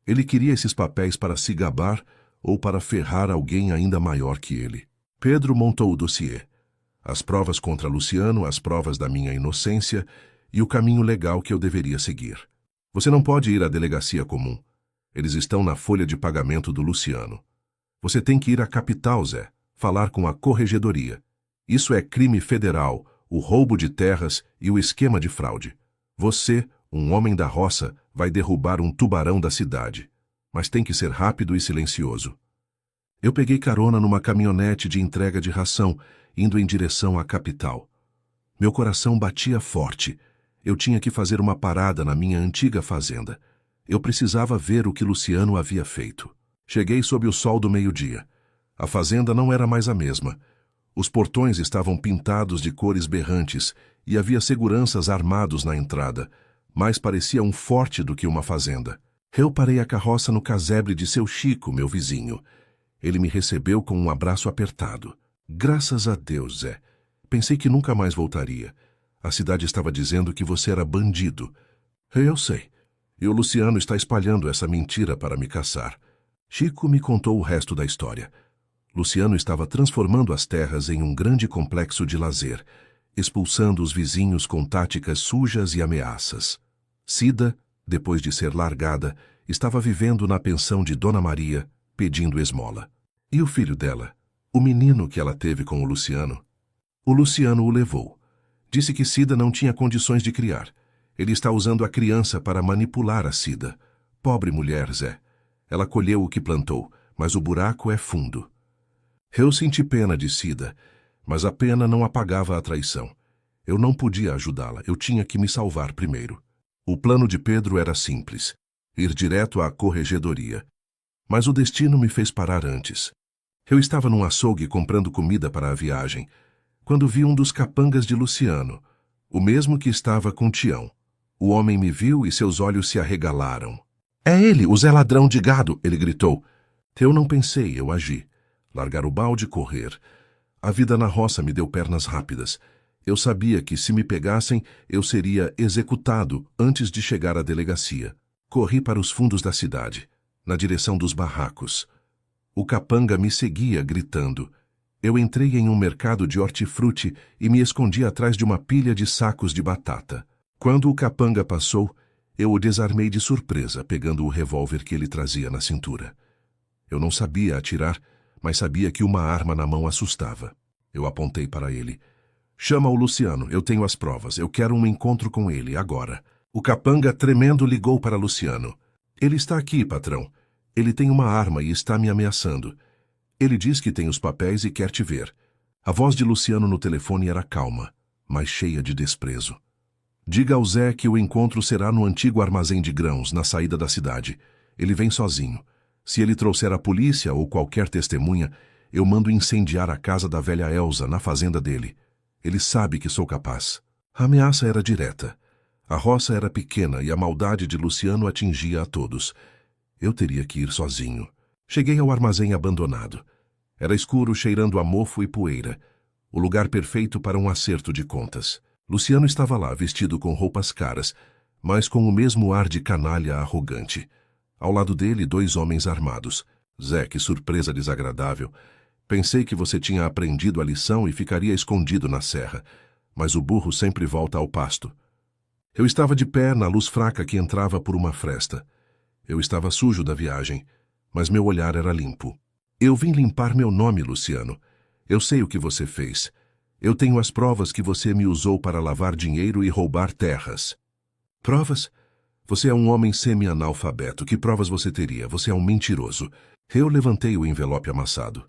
Ele queria esses papéis para se gabar ou para ferrar alguém ainda maior que ele. Pedro montou o dossiê. As provas contra Luciano, as provas da minha inocência e o caminho legal que eu deveria seguir. Você não pode ir à delegacia comum. Eles estão na folha de pagamento do Luciano. Você tem que ir à capital, Zé, falar com a corregedoria. Isso é crime federal, o roubo de terras e o esquema de fraude. Você, um homem da roça, vai derrubar um tubarão da cidade. Mas tem que ser rápido e silencioso. Eu peguei carona numa caminhonete de entrega de ração, indo em direção à capital. Meu coração batia forte. Eu tinha que fazer uma parada na minha antiga fazenda. Eu precisava ver o que Luciano havia feito. Cheguei sob o sol do meio-dia. A fazenda não era mais a mesma. Os portões estavam pintados de cores berrantes e havia seguranças armados na entrada, mas parecia um forte do que uma fazenda. Eu parei a carroça no casebre de seu Chico, meu vizinho. Ele me recebeu com um abraço apertado. Graças a Deus, Zé. Pensei que nunca mais voltaria. A cidade estava dizendo que você era bandido. Eu sei. E o Luciano está espalhando essa mentira para me caçar. Chico me contou o resto da história. Luciano estava transformando as terras em um grande complexo de lazer, expulsando os vizinhos com táticas sujas e ameaças. Cida, depois de ser largada, estava vivendo na pensão de Dona Maria, pedindo esmola. E o filho dela, o menino que ela teve com o Luciano? O Luciano o levou. Disse que Cida não tinha condições de criar. Ele está usando a criança para manipular a Cida. Pobre mulher, Zé. Ela colheu o que plantou, mas o buraco é fundo. Eu senti pena de Cida, mas a pena não apagava a traição. Eu não podia ajudá-la, eu tinha que me salvar primeiro. O plano de Pedro era simples, ir direto à corregedoria. Mas o destino me fez parar antes. Eu estava num açougue comprando comida para a viagem, quando vi um dos capangas de Luciano, o mesmo que estava com Tião. O homem me viu e seus olhos se arregalaram. É ele, o Zé Ladrão de Gado, ele gritou. Eu não pensei, eu agi. Largar o balde e correr. A vida na roça me deu pernas rápidas. Eu sabia que, se me pegassem, eu seria executado antes de chegar à delegacia. Corri para os fundos da cidade, na direção dos barracos. O capanga me seguia, gritando. Eu entrei em um mercado de hortifruti e me escondi atrás de uma pilha de sacos de batata. Quando o capanga passou, eu o desarmei de surpresa, pegando o revólver que ele trazia na cintura. Eu não sabia atirar, mas sabia que uma arma na mão assustava. Eu apontei para ele. Chama o Luciano, eu tenho as provas. Eu quero um encontro com ele, agora. O capanga, tremendo, ligou para Luciano. Ele está aqui, patrão. Ele tem uma arma e está me ameaçando. Ele diz que tem os papéis e quer te ver. A voz de Luciano no telefone era calma, mas cheia de desprezo. Diga ao Zé que o encontro será no antigo armazém de grãos, na saída da cidade. Ele vem sozinho. Se ele trouxer a polícia ou qualquer testemunha, eu mando incendiar a casa da velha Elsa, na fazenda dele. Ele sabe que sou capaz. A ameaça era direta. A roça era pequena e a maldade de Luciano atingia a todos. Eu teria que ir sozinho. Cheguei ao armazém abandonado. Era escuro, cheirando a mofo e poeira. O lugar perfeito para um acerto de contas. Luciano estava lá, vestido com roupas caras, mas com o mesmo ar de canalha arrogante. Ao lado dele, 2 homens armados. Zé, que surpresa desagradável. Pensei que você tinha aprendido a lição e ficaria escondido na serra, mas o burro sempre volta ao pasto. Eu estava de pé na luz fraca que entrava por uma fresta. Eu estava sujo da viagem, mas meu olhar era limpo. Eu vim limpar meu nome, Luciano. Eu sei o que você fez. Eu tenho as provas que você me usou para lavar dinheiro e roubar terras. Provas? Você é um homem semi-analfabeto. Que provas você teria? Você é um mentiroso. Eu levantei o envelope amassado.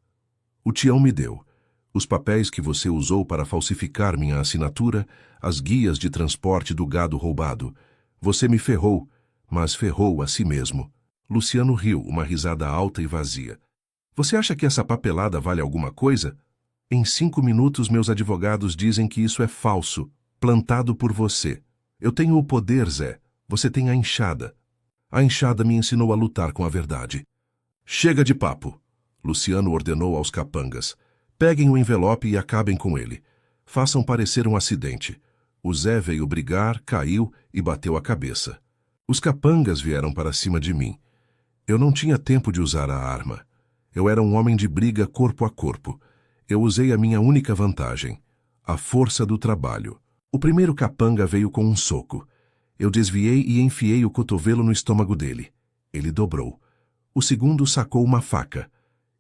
O Tião me deu. Os papéis que você usou para falsificar minha assinatura, as guias de transporte do gado roubado. Você me ferrou, mas ferrou a si mesmo. Luciano riu, uma risada alta e vazia. Você acha que essa papelada vale alguma coisa? Em 5 minutos meus advogados dizem que isso é falso, plantado por você. Eu tenho o poder, Zé. Você tem a enxada. A enxada me ensinou a lutar com a verdade. Chega de papo, Luciano ordenou aos capangas. Peguem o envelope e acabem com ele. Façam parecer um acidente. O Zé veio brigar, caiu e bateu a cabeça. Os capangas vieram para cima de mim. Eu não tinha tempo de usar a arma. Eu era um homem de briga corpo a corpo. Eu usei a minha única vantagem, a força do trabalho. O primeiro capanga veio com um soco. Eu desviei e enfiei o cotovelo no estômago dele. Ele dobrou. O segundo sacou uma faca.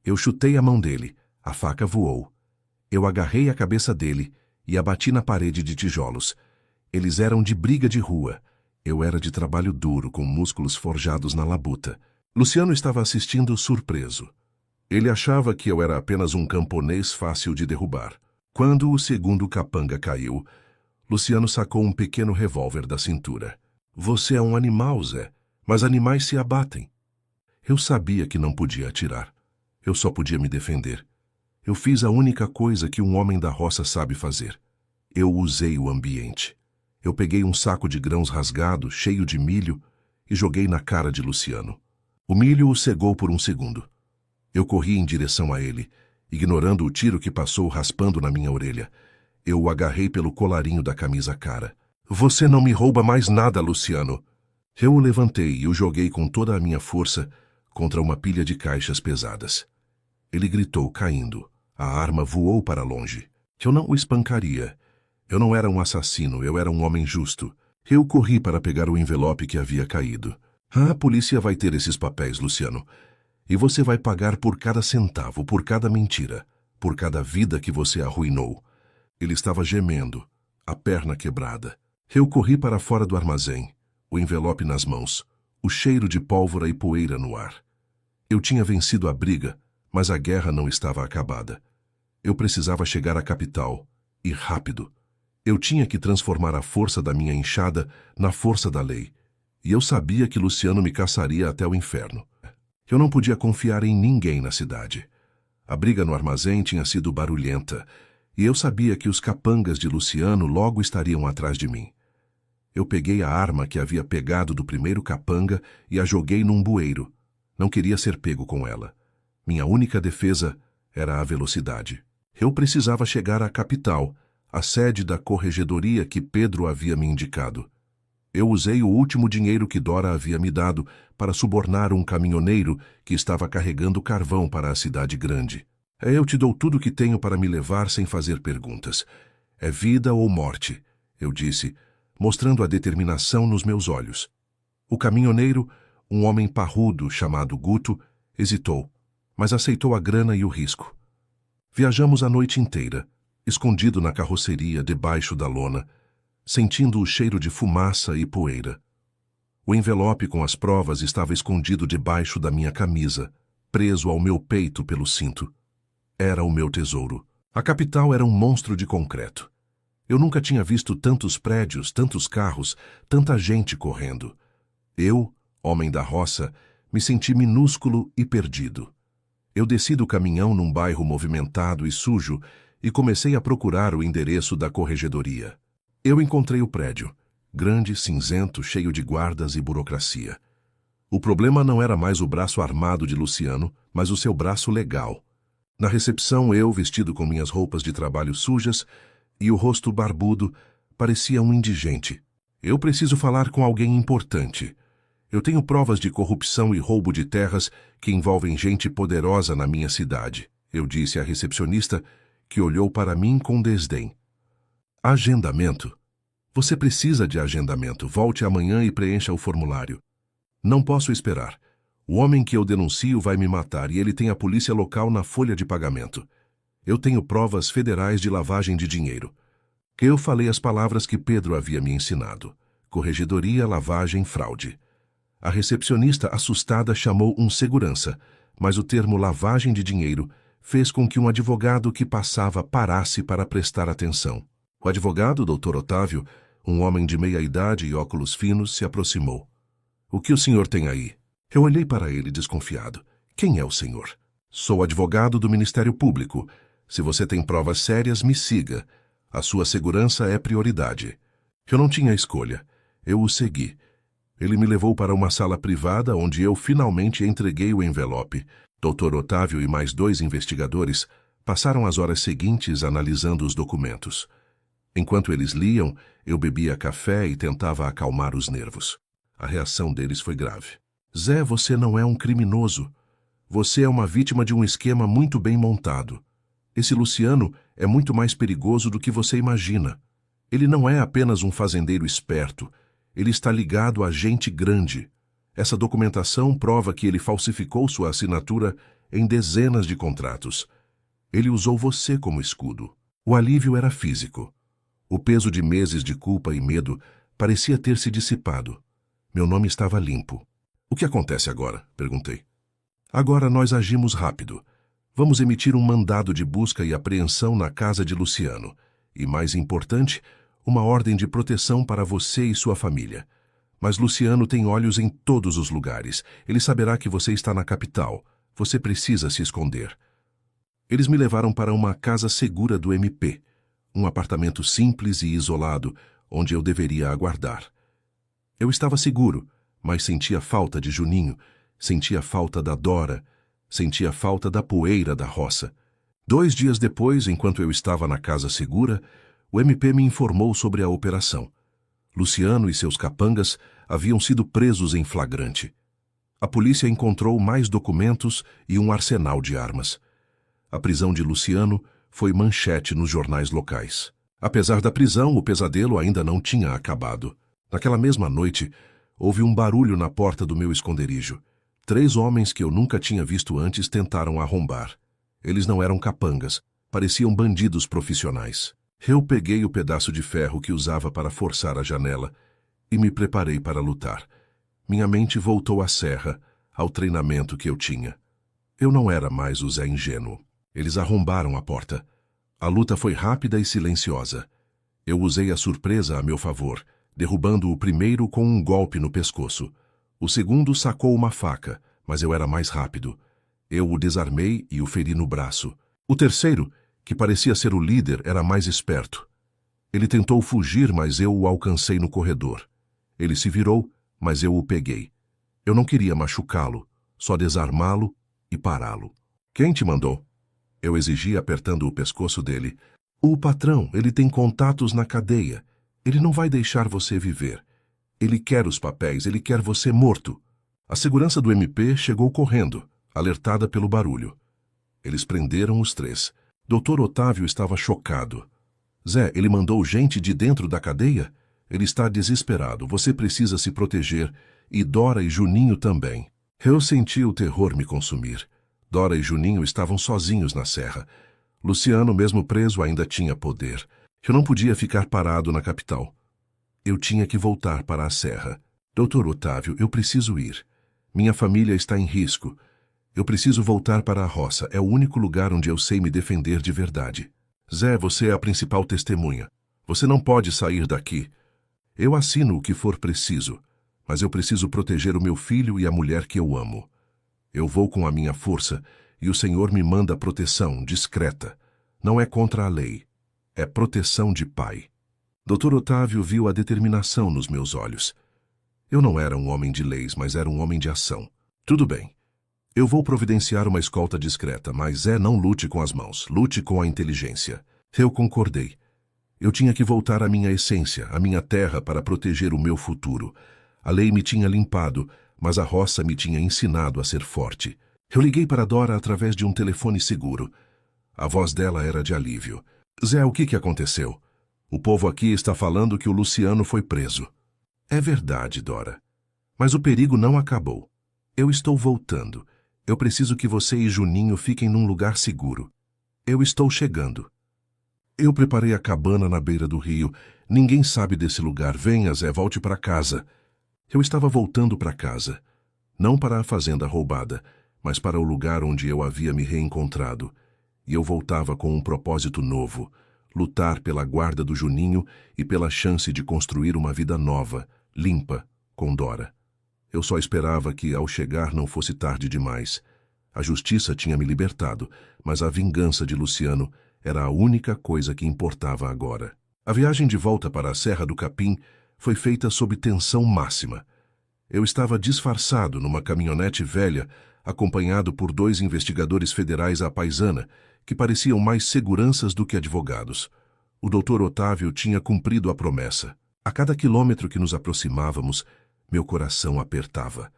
Eu chutei a mão dele. A faca voou. Eu agarrei a cabeça dele e a bati na parede de tijolos. Eles eram de briga de rua. Eu era de trabalho duro, com músculos forjados na labuta. Luciano estava assistindo surpreso. Ele achava que eu era apenas um camponês fácil de derrubar. Quando o segundo capanga caiu, Luciano sacou um pequeno revólver da cintura. Você é um animal, Zé, mas animais se abatem. Eu sabia que não podia atirar. Eu só podia me defender. Eu fiz a única coisa que um homem da roça sabe fazer. Eu usei o ambiente. Eu peguei um saco de grãos rasgado, cheio de milho, e joguei na cara de Luciano. O milho o cegou por um segundo. Eu corri em direção a ele, ignorando o tiro que passou raspando na minha orelha. Eu o agarrei pelo colarinho da camisa cara. Você não me rouba mais nada, Luciano. Eu o levantei e o joguei com toda a minha força contra uma pilha de caixas pesadas. Ele gritou, caindo. A arma voou para longe. Eu não o espancaria. Eu não era um assassino, eu era um homem justo. Eu corri para pegar o envelope que havia caído. A polícia vai ter esses papéis, Luciano. E você vai pagar por cada centavo, por cada mentira, por cada vida que você arruinou. Ele estava gemendo, a perna quebrada. Eu corri para fora do armazém, o envelope nas mãos, o cheiro de pólvora e poeira no ar. Eu tinha vencido a briga, mas a guerra não estava acabada. Eu precisava chegar à capital, e rápido. Eu tinha que transformar a força da minha enxada na força da lei. E eu sabia que Luciano me caçaria até o inferno. Eu não podia confiar em ninguém na cidade. A briga no armazém tinha sido barulhenta, e eu sabia que os capangas de Luciano logo estariam atrás de mim. Eu peguei a arma que havia pegado do primeiro capanga e a joguei num bueiro. Não queria ser pego com ela. Minha única defesa era a velocidade. Eu precisava chegar à capital, a sede da corregedoria que Pedro havia me indicado. Eu usei o último dinheiro que Dora havia me dado para subornar um caminhoneiro que estava carregando carvão para a cidade grande. Eu te dou tudo o que tenho para me levar sem fazer perguntas. É vida ou morte, eu disse, mostrando a determinação nos meus olhos. O caminhoneiro, um homem parrudo chamado Guto, hesitou, mas aceitou a grana e o risco. Viajamos a noite inteira, escondido na carroceria debaixo da lona, sentindo o cheiro de fumaça e poeira. O envelope com as provas estava escondido debaixo da minha camisa, preso ao meu peito pelo cinto. Era o meu tesouro. A capital era um monstro de concreto. Eu nunca tinha visto tantos prédios, tantos carros, tanta gente correndo. Eu, homem da roça, me senti minúsculo e perdido. Eu desci do caminhão num bairro movimentado e sujo e comecei a procurar o endereço da corregedoria. Eu encontrei o prédio, grande, cinzento, cheio de guardas e burocracia. O problema não era mais o braço armado de Luciano, mas o seu braço legal. Na recepção, eu, vestido com minhas roupas de trabalho sujas, e o rosto barbudo, parecia um indigente. Eu preciso falar com alguém importante. Eu tenho provas de corrupção e roubo de terras que envolvem gente poderosa na minha cidade, eu disse à recepcionista, que olhou para mim com desdém. Agendamento? Você precisa de agendamento. Volte amanhã e preencha o formulário. Não posso esperar. O homem que eu denuncio vai me matar e ele tem a polícia local na folha de pagamento. Eu tenho provas federais de lavagem de dinheiro. Eu falei as palavras que Pedro havia me ensinado. Corregedoria, lavagem, fraude. A recepcionista, assustada, chamou um segurança, mas o termo lavagem de dinheiro fez com que um advogado que passava parasse para prestar atenção. O advogado, Dr. Otávio, um homem de meia idade e óculos finos, se aproximou. O que o senhor tem aí? Eu olhei para ele desconfiado. Quem é o senhor? Sou advogado do Ministério Público. Se você tem provas sérias, me siga. A sua segurança é prioridade. Eu não tinha escolha. Eu o segui. Ele me levou para uma sala privada onde eu finalmente entreguei o envelope. Dr. Otávio e mais 2 investigadores passaram as horas seguintes analisando os documentos. Enquanto eles liam, eu bebia café e tentava acalmar os nervos. A reação deles foi grave. Zé, você não é um criminoso. Você é uma vítima de um esquema muito bem montado. Esse Luciano é muito mais perigoso do que você imagina. Ele não é apenas um fazendeiro esperto. Ele está ligado a gente grande. Essa documentação prova que ele falsificou sua assinatura em dezenas de contratos. Ele usou você como escudo. O alívio era físico. O peso de meses de culpa e medo parecia ter se dissipado. Meu nome estava limpo. O que acontece agora? Perguntei. Agora nós agimos rápido. Vamos emitir um mandado de busca e apreensão na casa de Luciano. E, mais importante, uma ordem de proteção para você e sua família. Mas Luciano tem olhos em todos os lugares. Ele saberá que você está na capital. Você precisa se esconder. Eles me levaram para uma casa segura do MP. Um apartamento simples e isolado, onde eu deveria aguardar. Eu estava seguro, mas sentia falta de Juninho, sentia falta da Dora, sentia falta da poeira da roça. 2 dias depois, enquanto eu estava na casa segura, o MP me informou sobre a operação. Luciano e seus capangas haviam sido presos em flagrante. A polícia encontrou mais documentos e um arsenal de armas. A prisão de Luciano foi manchete nos jornais locais. Apesar da prisão, o pesadelo ainda não tinha acabado. Naquela mesma noite, houve um barulho na porta do meu esconderijo. 3 homens que eu nunca tinha visto antes tentaram arrombar. Eles não eram capangas, pareciam bandidos profissionais. Eu peguei o pedaço de ferro que usava para forçar a janela e me preparei para lutar. Minha mente voltou à serra, ao treinamento que eu tinha. Eu não era mais o Zé ingênuo. Eles arrombaram a porta. A luta foi rápida e silenciosa. Eu usei a surpresa a meu favor, derrubando o primeiro com um golpe no pescoço. O segundo sacou uma faca, mas eu era mais rápido. Eu o desarmei e o feri no braço. O terceiro, que parecia ser o líder, era mais esperto. Ele tentou fugir, mas eu o alcancei no corredor. Ele se virou, mas eu o peguei. Eu não queria machucá-lo, só desarmá-lo e pará-lo. Quem te mandou? Eu exigi, apertando o pescoço dele. O patrão, ele tem contatos na cadeia. Ele não vai deixar você viver. Ele quer os papéis, ele quer você morto. A segurança do MP chegou correndo, alertada pelo barulho. Eles prenderam os 3. Dr. Otávio estava chocado. Zé, ele mandou gente de dentro da cadeia? Ele está desesperado. Você precisa se proteger. E Dora e Juninho também. Eu senti o terror me consumir. Dora e Juninho estavam sozinhos na serra. Luciano, mesmo preso, ainda tinha poder. Eu não podia ficar parado na capital. Eu tinha que voltar para a serra. Dr. Otávio, eu preciso ir. Minha família está em risco. Eu preciso voltar para a roça. É o único lugar onde eu sei me defender de verdade. Zé, você é a principal testemunha. Você não pode sair daqui. Eu assino o que for preciso, mas eu preciso proteger o meu filho e a mulher que eu amo. Eu vou com a minha força e o Senhor me manda proteção discreta. Não é contra a lei. É proteção de pai. Dr. Otávio viu a determinação nos meus olhos. Eu não era um homem de leis, mas era um homem de ação. Tudo bem. Eu vou providenciar uma escolta discreta, mas Zé, não lute com as mãos, lute com a inteligência. Eu concordei. Eu tinha que voltar à minha essência, à minha terra, para proteger o meu futuro. A lei me tinha limpado, mas a roça me tinha ensinado a ser forte. Eu liguei para Dora através de um telefone seguro. A voz dela era de alívio. Zé, o que aconteceu? O povo aqui está falando que o Luciano foi preso. É verdade, Dora. Mas o perigo não acabou. Eu estou voltando. Eu preciso que você e Juninho fiquem num lugar seguro. Eu estou chegando. Eu preparei a cabana na beira do rio. Ninguém sabe desse lugar. Venha, Zé, volte para casa. Eu estava voltando para casa. Não para a fazenda roubada, mas para o lugar onde eu havia me reencontrado. E eu voltava com um propósito novo: lutar pela guarda do Juninho e pela chance de construir uma vida nova, limpa, com Dora. Eu só esperava que, ao chegar, não fosse tarde demais. A justiça tinha me libertado, mas a vingança de Luciano era a única coisa que importava agora. A viagem de volta para a Serra do Capim foi feita sob tensão máxima. Eu estava disfarçado numa caminhonete velha, acompanhado por 2 investigadores federais à paisana, que pareciam mais seguranças do que advogados. O Dr. Otávio tinha cumprido a promessa. A cada quilômetro que nos aproximávamos, meu coração apertava.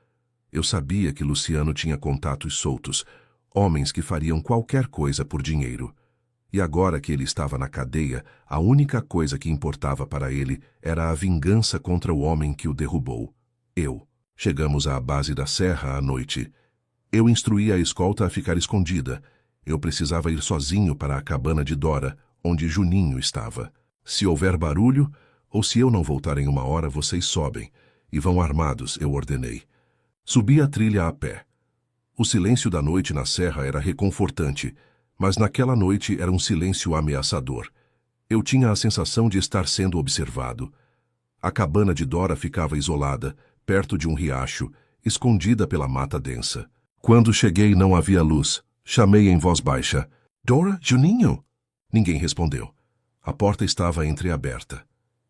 Eu sabia que Luciano tinha contatos soltos, homens que fariam qualquer coisa por dinheiro. E agora que ele estava na cadeia, a única coisa que importava para ele era a vingança contra o homem que o derrubou. Eu. Chegamos à base da serra à noite. Eu instruí a escolta a ficar escondida. Eu precisava ir sozinho para a cabana de Dora, onde Juninho estava. Se houver barulho, ou se eu não voltar em 1 hora, vocês sobem. E vão armados, eu ordenei. Subi a trilha a pé. O silêncio da noite na serra era reconfortante, mas naquela noite era um silêncio ameaçador. Eu tinha a sensação de estar sendo observado. A cabana de Dora ficava isolada, perto de um riacho, escondida pela mata densa. Quando cheguei não havia luz. Chamei em voz baixa. Dora, Juninho? Ninguém respondeu. A porta estava entreaberta.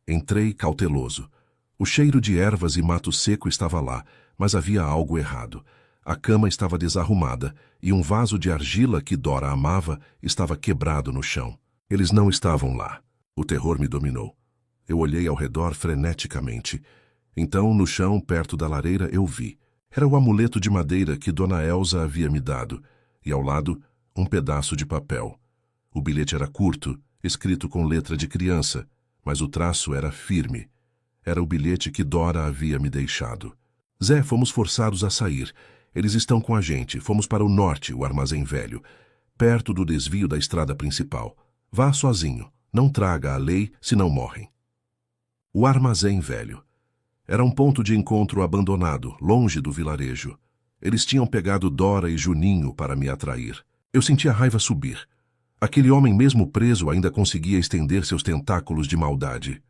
Entrei cauteloso. O cheiro de ervas e mato seco estava lá, mas havia algo errado. A cama estava desarrumada e um vaso de argila que Dora amava estava quebrado no chão. Eles não estavam lá. O terror me dominou. Eu olhei ao redor freneticamente. Então, no chão, perto da lareira, eu vi. Era o amuleto de madeira que Dona Elsa havia me dado, e ao lado, um pedaço de papel. O bilhete era curto, escrito com letra de criança, mas o traço era firme. Era o bilhete que Dora havia me deixado. Zé, fomos forçados a sair. Eles estão com a gente. Fomos para o norte, o Armazém Velho, perto do desvio da estrada principal. Vá sozinho. Não traga a lei, senão morrem. O Armazém Velho. Era um ponto de encontro abandonado, longe do vilarejo. Eles tinham pegado Dora e Juninho para me atrair. Eu sentia a raiva subir. Aquele homem, mesmo preso, ainda conseguia estender seus tentáculos de maldade.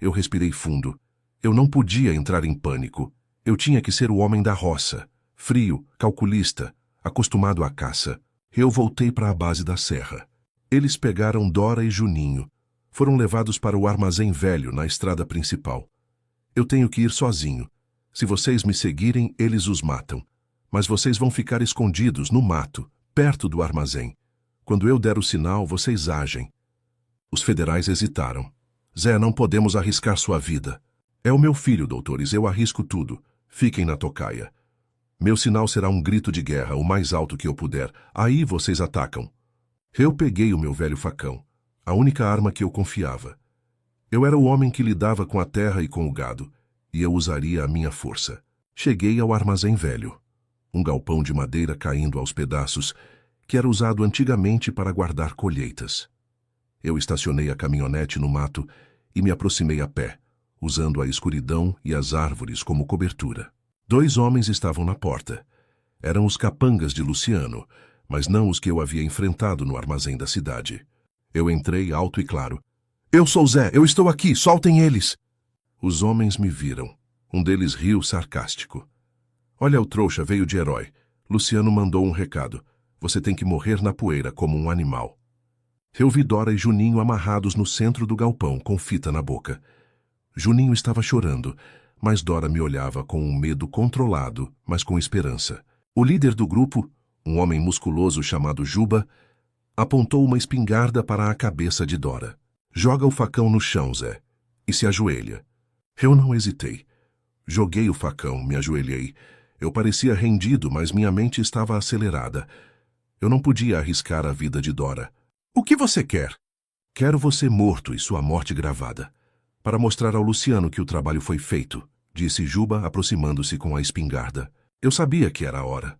Eu respirei fundo. Eu não podia entrar em pânico. Eu tinha que ser o homem da roça, frio, calculista, acostumado à caça. Eu voltei para a base da serra. Eles pegaram Dora e Juninho. Foram levados para o Armazém Velho, na estrada principal. Eu tenho que ir sozinho. Se vocês me seguirem, eles os matam. Mas vocês vão ficar escondidos no mato, perto do armazém. Quando eu der o sinal, vocês agem. Os federais hesitaram. Zé, não podemos arriscar sua vida. É o meu filho, doutores, eu arrisco tudo. Fiquem na tocaia. Meu sinal será um grito de guerra, o mais alto que eu puder. Aí vocês atacam. Eu peguei o meu velho facão, a única arma que eu confiava. Eu era o homem que lidava com a terra e com o gado, e eu usaria a minha força. Cheguei ao Armazém Velho, um galpão de madeira caindo aos pedaços, que era usado antigamente para guardar colheitas. Eu estacionei a caminhonete no mato e me aproximei a pé, usando a escuridão e as árvores como cobertura. 2 homens estavam na porta. Eram os capangas de Luciano, mas não os que eu havia enfrentado no armazém da cidade. Eu entrei alto e claro. Eu sou Zé, eu estou aqui, soltem eles! Os homens me viram. Um deles riu sarcástico. Olha, o trouxa veio de herói. Luciano mandou um recado. Você tem que morrer na poeira como um animal. Eu vi Dora e Juninho amarrados no centro do galpão, com fita na boca. Juninho estava chorando, mas Dora me olhava com um medo controlado, mas com esperança. O líder do grupo, um homem musculoso chamado Juba, apontou uma espingarda para a cabeça de Dora. Joga o facão no chão, Zé, e se ajoelha. Eu não hesitei. Joguei o facão, me ajoelhei. Eu parecia rendido, mas minha mente estava acelerada. Eu não podia arriscar a vida de Dora. O que você quer? Quero você morto e sua morte gravada. Para mostrar ao Luciano que o trabalho foi feito, disse Juba, aproximando-se com a espingarda. Eu sabia que era a hora.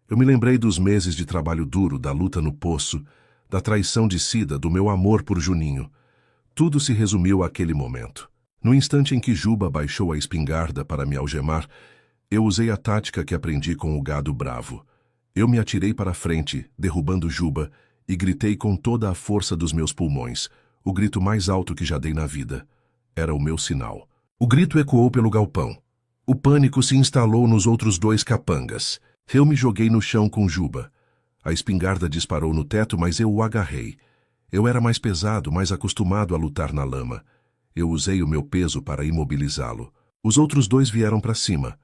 Eu me lembrei dos meses de trabalho duro, da luta no poço, da traição de Cida, do meu amor por Juninho. Tudo se resumiu àquele momento. No instante em que Juba baixou a espingarda para me algemar, eu usei a tática que aprendi com o gado bravo. Eu me atirei para a frente, derrubando Juba, e gritei com toda a força dos meus pulmões, o grito mais alto que já dei na vida. Era o meu sinal. O grito ecoou pelo galpão. O pânico se instalou nos outros 2 capangas. Eu me joguei no chão com Juba. A espingarda disparou no teto, mas eu o agarrei. Eu era mais pesado, mais acostumado a lutar na lama. Eu usei o meu peso para imobilizá-lo. Os outros dois vieram para cima.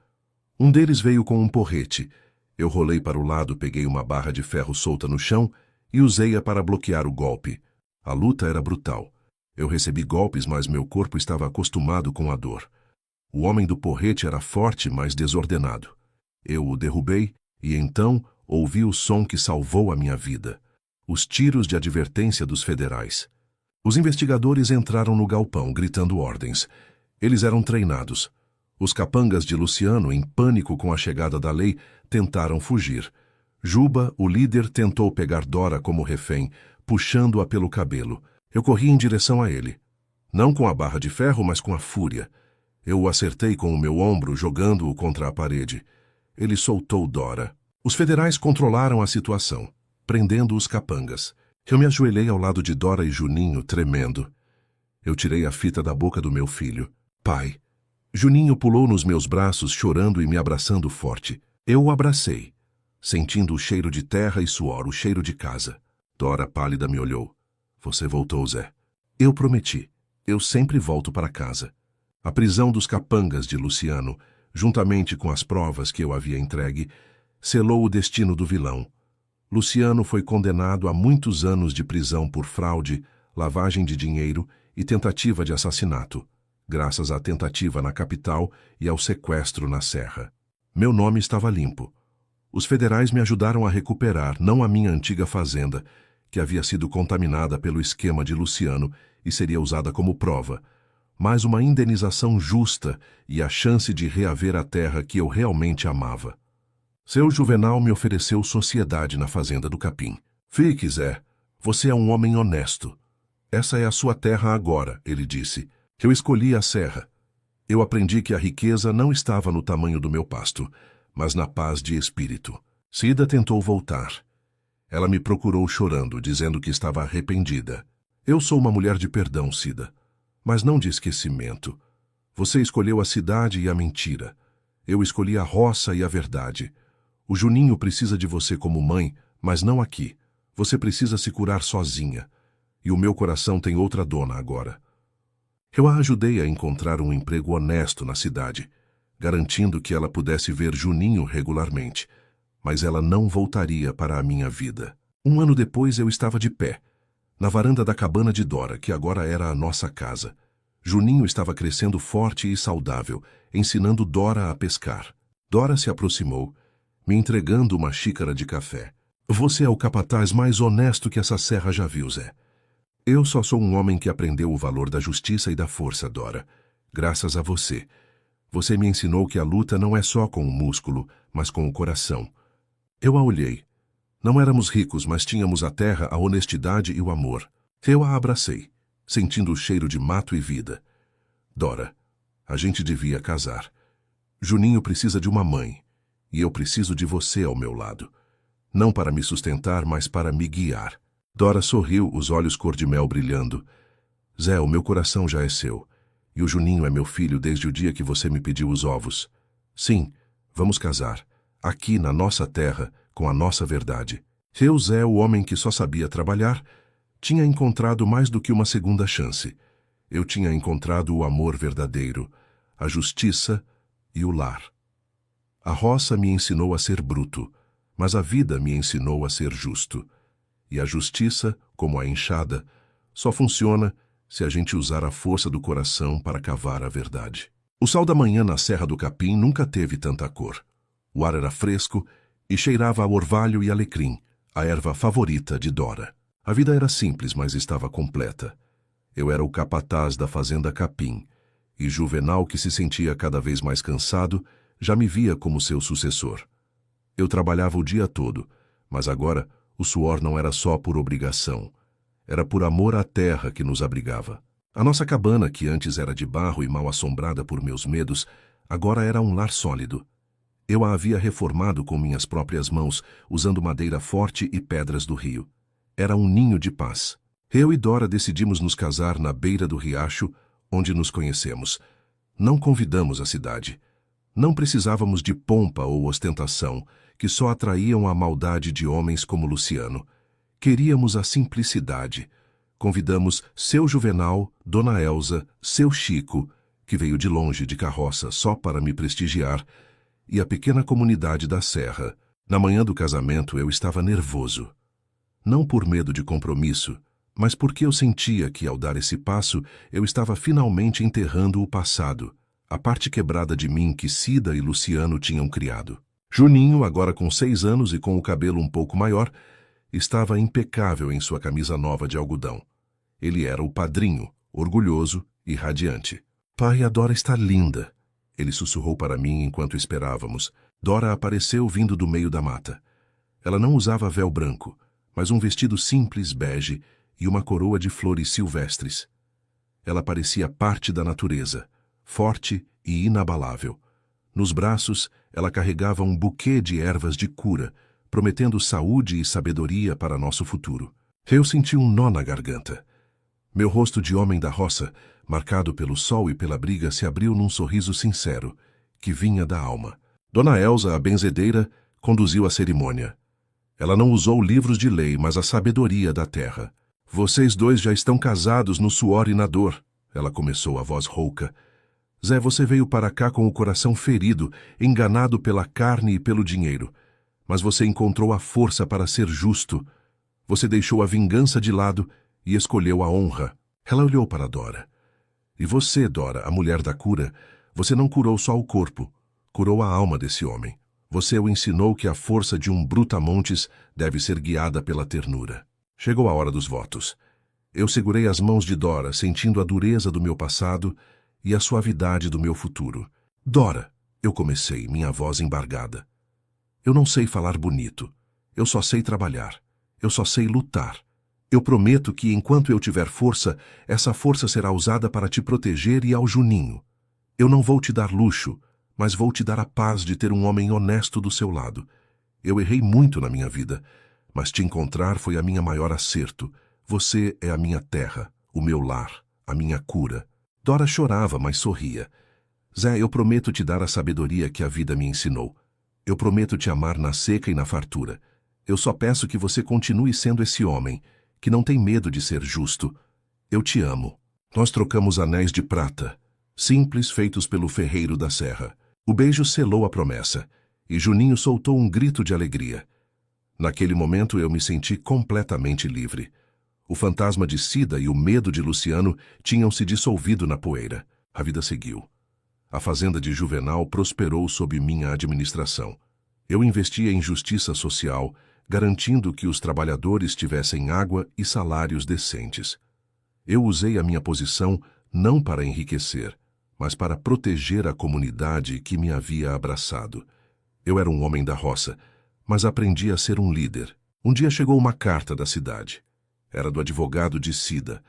Um deles veio com um porrete. Eu rolei para o lado, peguei uma barra de ferro solta no chão e usei-a para bloquear o golpe. A luta era brutal. Eu recebi golpes, mas meu corpo estava acostumado com a dor. O homem do porrete era forte, mas desordenado. Eu o derrubei e então ouvi o som que salvou a minha vida. Os tiros de advertência dos federais. Os investigadores entraram no galpão, gritando ordens. Eles eram treinados. Os capangas de Luciano, em pânico com a chegada da lei, tentaram fugir. Juba, o líder, tentou pegar Dora como refém, puxando-a pelo cabelo. Eu corri em direção a ele. Não com a barra de ferro, mas com a fúria. Eu o acertei com o meu ombro, jogando-o contra a parede. Ele soltou Dora. Os federais controlaram a situação, prendendo os capangas. Eu me ajoelhei ao lado de Dora e Juninho, tremendo. Eu tirei a fita da boca do meu filho. Pai. Juninho pulou nos meus braços, chorando e me abraçando forte. Eu o abracei, sentindo o cheiro de terra e suor, o cheiro de casa. Dora, pálida, me olhou. Você voltou, Zé. Eu prometi. Eu sempre volto para casa. A prisão dos capangas de Luciano, juntamente com as provas que eu havia entregue, selou o destino do vilão. Luciano foi condenado a muitos anos de prisão por fraude, lavagem de dinheiro e tentativa de assassinato, graças à tentativa na capital e ao sequestro na Serra. Meu nome estava limpo. Os federais me ajudaram a recuperar não a minha antiga fazenda, que havia sido contaminada pelo esquema de Luciano e seria usada como prova, mas uma indenização justa e a chance de reaver a terra que eu realmente amava. Seu Juvenal me ofereceu sociedade na fazenda do Capim. Fique, Zé. Você é um homem honesto. Essa é a sua terra agora, ele disse. Eu escolhi a serra. Eu aprendi que a riqueza não estava no tamanho do meu pasto, mas na paz de espírito. Cida tentou voltar. Ela me procurou chorando, dizendo que estava arrependida. Eu sou uma mulher de perdão, Cida, mas não de esquecimento. Você escolheu a cidade e a mentira. Eu escolhi a roça e a verdade. O Juninho precisa de você como mãe, mas não aqui. Você precisa se curar sozinha. E o meu coração tem outra dona agora. Eu a ajudei a encontrar um emprego honesto na cidade, garantindo que ela pudesse ver Juninho regularmente, mas ela não voltaria para a minha vida. Um ano depois eu estava de pé, na varanda da cabana de Dora, que agora era a nossa casa. Juninho estava crescendo forte e saudável, ensinando Dora a pescar. Dora se aproximou, me entregando uma xícara de café. Você é o capataz mais honesto que essa serra já viu, Zé. Eu só sou um homem que aprendeu o valor da justiça e da força, Dora. Graças a você. Você me ensinou que a luta não é só com o músculo, mas com o coração. Eu a olhei. Não éramos ricos, mas tínhamos a terra, a honestidade e o amor. Eu a abracei, sentindo o cheiro de mato e vida. Dora, a gente devia casar. Juninho precisa de uma mãe, e eu preciso de você ao meu lado. Não para me sustentar, mas para me guiar. Dora sorriu, os olhos cor-de-mel brilhando. Zé, o meu coração já é seu. E o Juninho é meu filho desde o dia que você me pediu os ovos. Sim, vamos casar. Aqui, na nossa terra, com a nossa verdade. Eu, Zé, o homem que só sabia trabalhar, tinha encontrado mais do que uma segunda chance. Eu tinha encontrado o amor verdadeiro, a justiça e o lar. A roça me ensinou a ser bruto, mas a vida me ensinou a ser justo. E a justiça, como a enxada, só funciona se a gente usar a força do coração para cavar a verdade. O sol da manhã na Serra do Capim nunca teve tanta cor. O ar era fresco e cheirava a orvalho e alecrim, a erva favorita de Dora. A vida era simples, mas estava completa. Eu era o capataz da fazenda Capim, e Juvenal, que se sentia cada vez mais cansado, já me via como seu sucessor. Eu trabalhava o dia todo, mas agora o suor não era só por obrigação. Era por amor à terra que nos abrigava. A nossa cabana, que antes era de barro e mal assombrada por meus medos, agora era um lar sólido. Eu a havia reformado com minhas próprias mãos, usando madeira forte e pedras do rio. Era um ninho de paz. Eu e Dora decidimos nos casar na beira do riacho, onde nos conhecemos. Não convidamos a cidade. Não precisávamos de pompa ou ostentação, que só atraíam a maldade de homens como Luciano. Queríamos a simplicidade. Convidamos seu Juvenal, Dona Elza, seu Chico, que veio de longe de carroça só para me prestigiar, e a pequena comunidade da Serra. Na manhã do casamento eu estava nervoso. Não por medo de compromisso, mas porque eu sentia que, ao dar esse passo, eu estava finalmente enterrando o passado, a parte quebrada de mim que Cida e Luciano tinham criado. Juninho, agora com 6 anos e com o cabelo um pouco maior, estava impecável em sua camisa nova de algodão. Ele era o padrinho, orgulhoso e radiante. Pai, a Dora está linda, ele sussurrou para mim enquanto esperávamos. Dora apareceu vindo do meio da mata. Ela não usava véu branco, mas um vestido simples bege e uma coroa de flores silvestres. Ela parecia parte da natureza, forte e inabalável. Nos braços, ela carregava um buquê de ervas de cura, prometendo saúde e sabedoria para nosso futuro. Eu senti um nó na garganta. Meu rosto de homem da roça, marcado pelo sol e pela briga, se abriu num sorriso sincero, que vinha da alma. Dona Elza, a benzedeira, conduziu a cerimônia. Ela não usou livros de lei, mas a sabedoria da terra. Vocês dois já estão casados no suor e na dor, ela começou a voz rouca. Zé, você veio para cá com o coração ferido, enganado pela carne e pelo dinheiro. Mas você encontrou a força para ser justo. Você deixou a vingança de lado e escolheu a honra. Ela olhou para Dora. E você, Dora, a mulher da cura, você não curou só o corpo, curou a alma desse homem. Você o ensinou que a força de um brutamontes deve ser guiada pela ternura. Chegou a hora dos votos. Eu segurei as mãos de Dora, sentindo a dureza do meu passado e a suavidade do meu futuro. Dora, eu comecei, minha voz embargada. Eu não sei falar bonito. Eu só sei trabalhar. Eu só sei lutar. Eu prometo que, enquanto eu tiver força, essa força será usada para te proteger e ao Juninho. Eu não vou te dar luxo, mas vou te dar a paz de ter um homem honesto do seu lado. Eu errei muito na minha vida, mas te encontrar foi a minha maior acerto. Você é a minha terra, o meu lar, a minha cura. Dora chorava, mas sorria. Zé, eu prometo te dar a sabedoria que a vida me ensinou. Eu prometo te amar na seca e na fartura. Eu só peço que você continue sendo esse homem, que não tem medo de ser justo. Eu te amo. Nós trocamos anéis de prata, simples, feitos pelo ferreiro da serra. O beijo selou a promessa, e Juninho soltou um grito de alegria. Naquele momento eu me senti completamente livre. O fantasma de Cida e o medo de Luciano tinham se dissolvido na poeira. A vida seguiu. A fazenda de Juvenal prosperou sob minha administração. Eu investia em justiça social, garantindo que os trabalhadores tivessem água e salários decentes. Eu usei a minha posição não para enriquecer, mas para proteger a comunidade que me havia abraçado. Eu era um homem da roça, mas aprendi a ser um líder. Um dia chegou uma carta da cidade. Era do advogado de Cida.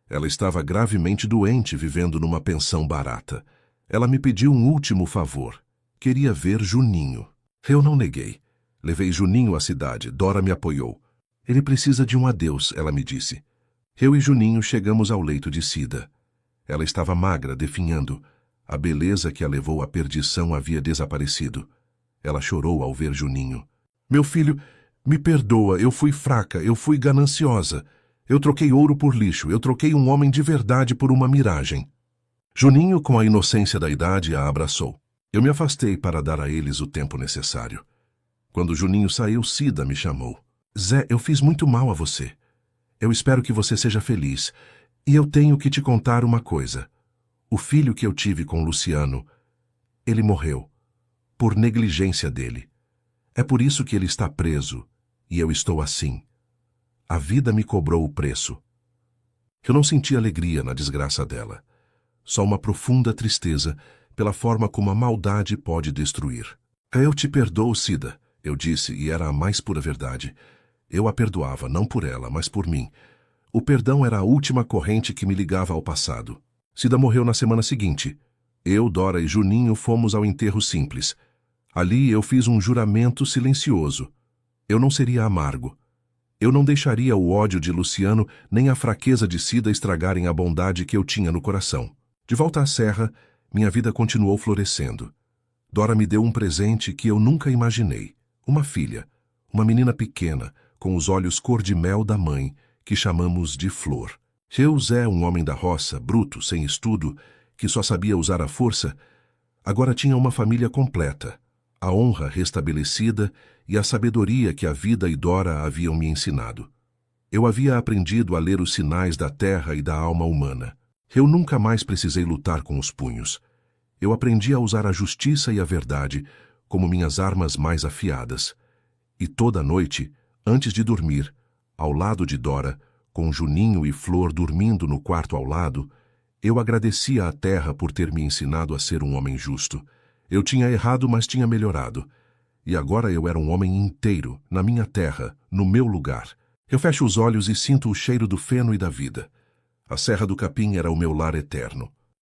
Ela estava gravemente doente, vivendo numa pensão barata. Ela me pediu um último favor. Queria ver Juninho. Eu não neguei. Levei Juninho à cidade. Dora me apoiou. Ele precisa de um adeus, ela me disse. Eu e Juninho chegamos ao leito de Cida. Ela estava magra, definhando. A beleza que a levou à perdição havia desaparecido. Ela chorou ao ver Juninho. Meu filho, me perdoa, eu fui fraca, eu fui gananciosa. Eu troquei ouro por lixo, eu troquei um homem de verdade por uma miragem. Juninho, com a inocência da idade, a abraçou. Eu me afastei para dar a eles o tempo necessário. Quando Juninho saiu, Cida me chamou. Zé, eu fiz muito mal a você. Eu espero que você seja feliz. E eu tenho que te contar uma coisa. O filho que eu tive com Luciano, ele morreu. Por negligência dele. É por isso que ele está preso. E eu estou assim. A vida me cobrou o preço. Eu não senti alegria na desgraça dela. Só uma profunda tristeza pela forma como a maldade pode destruir. Eu te perdoo, Cida, eu disse, e era a mais pura verdade. Eu a perdoava, não por ela, mas por mim. O perdão era a última corrente que me ligava ao passado. Cida morreu na semana seguinte. Eu, Dora e Juninho fomos ao enterro simples. Ali eu fiz um juramento silencioso. Eu não seria amargo. Eu não deixaria o ódio de Luciano nem a fraqueza de Cida estragarem a bondade que eu tinha no coração. De volta à serra, minha vida continuou florescendo. Dora me deu um presente que eu nunca imaginei. Uma filha, uma menina pequena, com os olhos cor de mel da mãe, que chamamos de Flor. Eu, Zé, um homem da roça, bruto, sem estudo, que só sabia usar a força, agora tinha uma família completa, a honra restabelecida e a sabedoria que a vida e Dora haviam me ensinado. Eu havia aprendido a ler os sinais da terra e da alma humana. Eu nunca mais precisei lutar com os punhos. Eu aprendi a usar a justiça e a verdade como minhas armas mais afiadas. E toda noite, antes de dormir, ao lado de Dora, com Juninho e Flor dormindo no quarto ao lado, eu agradecia à terra por ter me ensinado a ser um homem justo. Eu tinha errado, mas tinha melhorado. E agora eu era um homem inteiro, na minha terra, no meu lugar. Eu fecho os olhos e sinto o cheiro do feno e da vida. A Serra do Capim era o meu lar eterno.